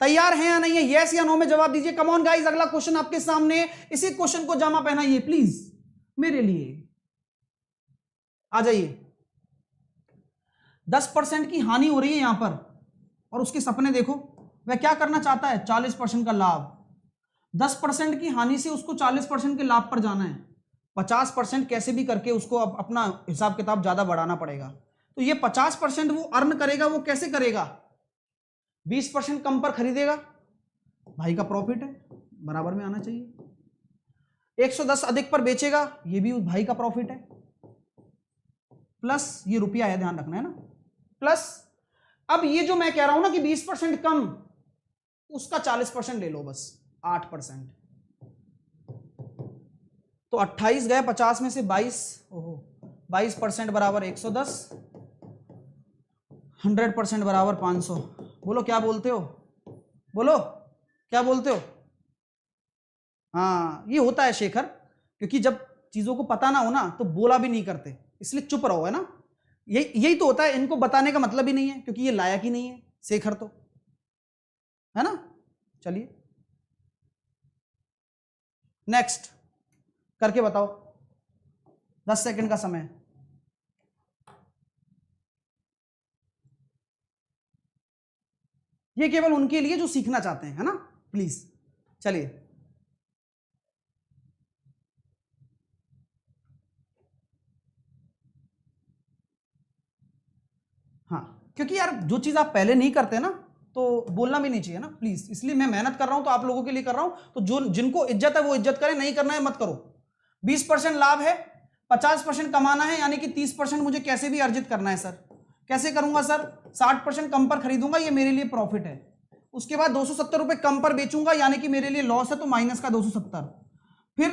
तैयार हैं या नहीं है? यस या नो में जवाब दीजिए। कम ऑन गाइस, अगला क्वेश्चन आपके सामने। इसी क्वेश्चन को जामा पहनाइए प्लीज मेरे लिए। आ जाइए। 10% की हानि हो रही है यहां पर, और उसके सपने देखो। वह क्या करना चाहता है? 40% का लाभ। 10% की हानि से उसको 40% के लाभ पर जाना है। 50% कैसे भी करके उसको अपना हिसाब किताब ज्यादा बढ़ाना पड़ेगा। तो ये 50% वो अर्न करेगा, वो कैसे करेगा? 20% कम पर खरीदेगा, भाई का प्रॉफिट है, बराबर में आना चाहिए। 110 अधिक पर बेचेगा, ये भी भाई का प्रॉफिट है, प्लस ये रुपया है, ध्यान रखना है ना, प्लस अब ये जो मैं कह रहा हूं ना कि 20% कम, उसका 40% ले लो, बस 8%। तो 28 गए 50 में से 22, ओहो 22% बराबर 110, 100% बराबर 500। बोलो क्या बोलते हो? बोलो क्या बोलते हो? हाँ, ये होता है शेखर, क्योंकि जब चीजों को पता ना हो ना तो बोला भी नहीं करते, इसलिए चुप रहो, है ना। यही तो होता है, इनको बताने का मतलब ही नहीं है, क्योंकि ये लायक ही नहीं है शेखर, तो है ना। चलिए नेक्स्ट करके बताओ, 10 सेकंड का समय। ये केवल उनके लिए जो सीखना चाहते हैं, है ना, प्लीज। चलिए हाँ, क्योंकि यार जो चीज आप पहले नहीं करते ना तो बोलना भी नहीं चाहिए ना, प्लीज। इसलिए मैं मेहनत कर रहा हूं तो आप लोगों के लिए कर रहा हूं, तो जो जिनको इज्जत है वो इज्जत करें, नहीं करना है मत करो। 20% लाभ है, 50% कमाना है, यानी कि 30% मुझे कैसे भी अर्जित करना है सर। कैसे करूंगा सर? 60% कम पर खरीदूंगा, ये मेरे लिए प्रॉफिट है। उसके बाद 270 रुपए कम पर बेचूंगा, यानी कि मेरे लिए लॉस है, तो माइनस का 270। फिर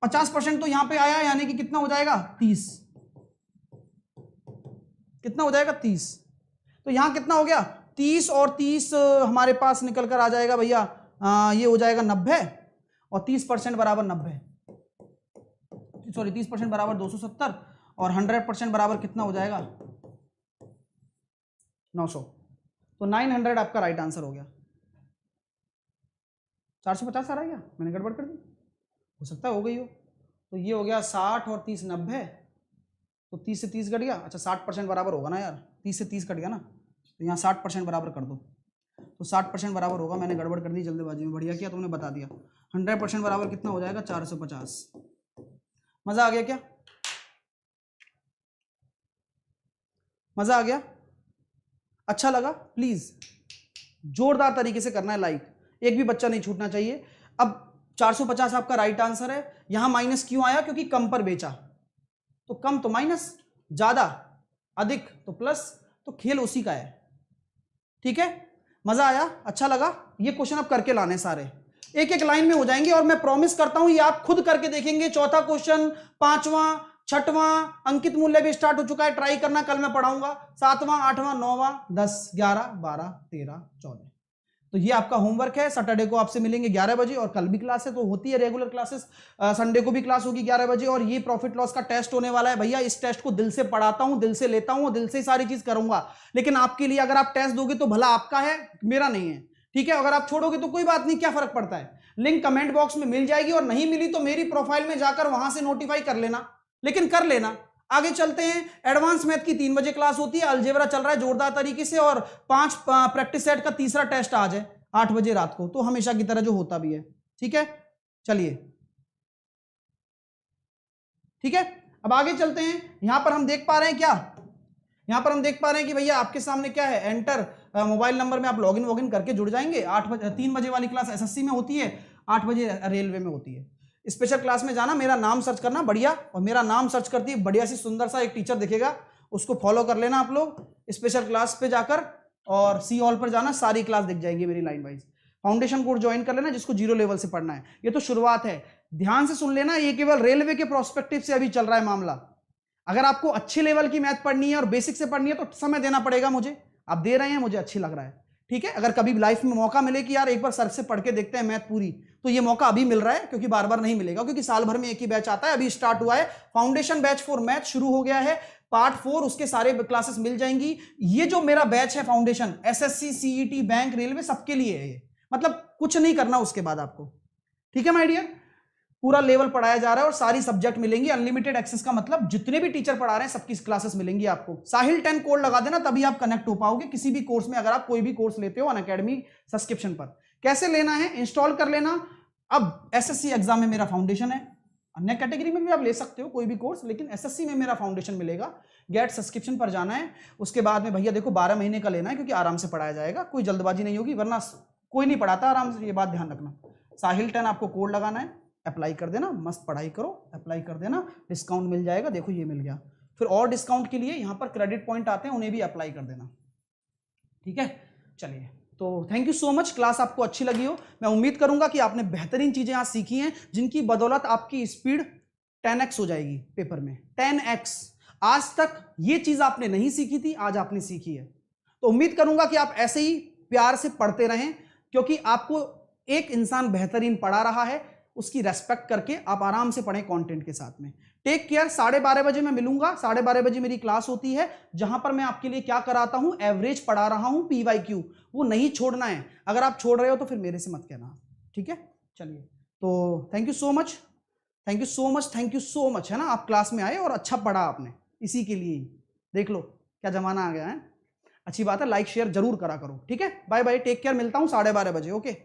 50% तो यहां पे आया, यानी कि कितना हो जाएगा? 30। कितना हो जाएगा? 30। तो यहां कितना हो गया? 30 और 30 हमारे पास निकल कर आ जाएगा भैया, ये हो जाएगा 90, और 30% बराबर 90, सॉरी 30% बराबर 270, और 100% बराबर कितना हो जाएगा? 900। तो 900 आपका राइट आंसर हो गया। 450 आ रहा है क्या? मैंने गड़बड़ कर दी? हो सकता है हो गई हो। तो ये हो गया 60 और 30 90, तो 30 से 30 कट गया। अच्छा 60% बराबर होगा ना यार, 30 से 30 कट गया ना, तो यहाँ 60% बराबर कर दो, तो 60% बराबर होगा। मैंने गड़बड़ कर दी जल्दबाजी में, बढ़िया किया तुमने बता दिया। 100% बराबर कितना हो जाएगा? 450। मजा आ गया क्या? मजा आ गया? अच्छा लगा? प्लीज जोरदार तरीके से करना है लाइक, एक भी बच्चा नहीं छूटना चाहिए। अब 450 आपका राइट आंसर है। यहां माइनस क्यों आया? क्योंकि कम पर बेचा, तो कम तो माइनस, ज्यादा अधिक तो प्लस, तो खेल उसी का है। ठीक है, मजा आया? अच्छा लगा? ये क्वेश्चन आप करके लाने सारे, एक एक लाइन में हो जाएंगे, और मैं प्रॉमिस करता हूं ये आप खुद करके देखेंगे। चौथा क्वेश्चन, पांचवां, छठवां, अंकित मूल्य भी स्टार्ट हो चुका है, ट्राई करना, कल मैं पढ़ाऊंगा। 7वां, 8वां, 9वां, 10, 11, 12, 13, 14। तो ये आपका होमवर्क है। सैटरडे को आपसे मिलेंगे 11 बजे, और कल भी क्लास है, तो होती है रेगुलर क्लासेस। संडे को भी क्लास होगी 11 बजे, और ये प्रॉफिट लॉस का टेस्ट होने वाला है भैया। इस टेस्ट को दिल से पढ़ाता हूं, दिल से लेता हूं, दिल से सारी चीज करूंगा। लेकिन आपके लिए अगर आप टेस्ट दोगे तो भला आपका है, मेरा नहीं है। ठीक है, अगर आप छोड़ोगे तो कोई बात नहीं, क्या फर्क पड़ता है। लिंक कमेंट बॉक्स में मिल जाएगी, और नहीं मिली तो मेरी प्रोफाइल में जाकर वहां से नोटिफाई कर लेना, लेकिन कर लेना। आगे चलते हैं। एडवांस मैथ की 3 बजे क्लास होती है, अलजेब्रा चल रहा है जोरदार तरीके से, और 5 प्रैक्टिस सेट का तीसरा टेस्ट आज है 8 बजे रात को, तो हमेशा की तरह जो होता भी है। ठीक है, चलिए ठीक है, अब आगे चलते हैं। यहां पर हम देख पा रहे हैं क्या? यहां पर हम देख पा रहे हैं कि भैया आपके सामने क्या है, एंटर मोबाइल नंबर में आप लॉगिन वॉगिन करके जुड़ जाएंगे। 3 बजे वाली क्लास एसएससी में होती है, 8 बजे रेलवे में होती है। स्पेशल क्लास में जाना, मेरा नाम सर्च करना बढ़िया, और मेरा नाम सर्च करती है बढ़िया सी सुंदर सा एक टीचर दिखेगा, उसको फॉलो कर लेना आप लोग स्पेशल क्लास पे जाकर, और सी ऑल पर जाना, सारी क्लास दिख जाएगी मेरी line wise. Foundation course join कर लेना जिसको 0 लेवल से पढ़ना है। ये तो शुरुआत है, ध्यान से सुन लेना, ये केवल रेलवे के प्रोस्पेक्टिव से अभी चल रहा है मामला। अगर आपको अच्छे लेवल की मैथ पढ़नी है और बेसिक से पढ़नी है तो समय देना पड़ेगा मुझे, आप दे रहे हैं, मुझे अच्छी लग रहा है। ठीक है, अगर कभी लाइफ में मौका मिले कि यार एक बार सर से पढ़ के देखते हैं मैथ पूरी, तो ये मौका अभी मिल रहा है, क्योंकि बार बार नहीं मिलेगा, क्योंकि साल भर में एक ही बैच आता है, अभी स्टार्ट हुआ है। फाउंडेशन बैच फॉर मैथ शुरू हो गया है। पार्ट 4 उसके सारे क्लासेस मिल जाएंगी। ये जो मेरा बैच है foundation, SSC, CET, bank, railway, सबके लिए है ये, मतलब कुछ नहीं करना उसके बाद आपको। ठीक है माय डियर, पूरा लेवल पढ़ाया जा रहा है और सारी सब्जेक्ट मिलेंगी। अनलिमिटेड एक्सेस का मतलब जितने भी टीचर पढ़ा रहे हैं सबकी क्लासेस मिलेंगी आपको। साहिल 10 कोड लगा देना, तभी आप कनेक्ट हो पाओगे किसी भी कोर्स में। अगर आप कोई भी कोर्स लेते हो अनअकैडमी सब्सक्रिप्शन पर, कैसे लेना है, इंस्टॉल कर लेना। अब एसएससी एग्जाम में मेरा फाउंडेशन है, अन्य कैटेगरी में भी आप ले सकते हो कोई भी कोर्स, लेकिन एसएससी में मेरा फाउंडेशन मिलेगा। गेट सब्सक्रिप्शन पर जाना है। उसके बाद में भैया देखो 12 महीने का लेना है, क्योंकि आराम से पढ़ाया जाएगा, कोई जल्दबाजी नहीं होगी, वरना कोई नहीं पढ़ाता आराम से, ये बात ध्यान रखना। साहिल 10 आपको कोड लगाना है, अप्लाई कर देना, मस्त पढ़ाई करो, अप्लाई कर देना, डिस्काउंट मिल जाएगा। देखो ये मिल गया। फिर और डिस्काउंट के लिए यहाँ पर क्रेडिट पॉइंट आते हैं, उन्हें भी अप्लाई कर देना। ठीक है, चलिए, तो thank you so much. Class आपको अच्छी लगी हो, मैं उम्मीद करूंगा कि आपने बेहतरीन चीजें आज सीखी हैं, जिनकी बदौलत आपकी स्पीड 10x हो जाएगी पेपर में। 10x। आज तक ये चीज आपने नहीं सीखी थी, आज आपने सीखी है। तो उम्मीद करूंगा कि आप ऐसे ही प्यार से पढ़ते रहें, क्योंकि आपको एक इंसान बेहतरीन पढ़ा रहा है, उसकी रेस्पेक्ट करके आप आराम से पढ़ें कंटेंट के साथ में। Take care. 12:30 बजे मैं मिलूंगा, 12:30 बजे मेरी क्लास होती है, जहां पर मैं आपके लिए क्या कराता हूं, एवरेज पढ़ा रहा हूं, पीवाईक्यू, वो नहीं छोड़ना है। अगर आप छोड़ रहे हो तो फिर मेरे से मत कहना। ठीक है, चलिए, तो thank you so much, thank you so much, thank you so much, है ना। आप क्लास में आए और अच्छा पढ़ा आपने, इसी के लिए ही। देख लो क्या जमाना आ गया है, अच्छी बात है। लाइक शेयर जरूर करा करो। ठीक है, बाय बाय, टेक केयर, मिलता हूं 12:30 बजे। ओके।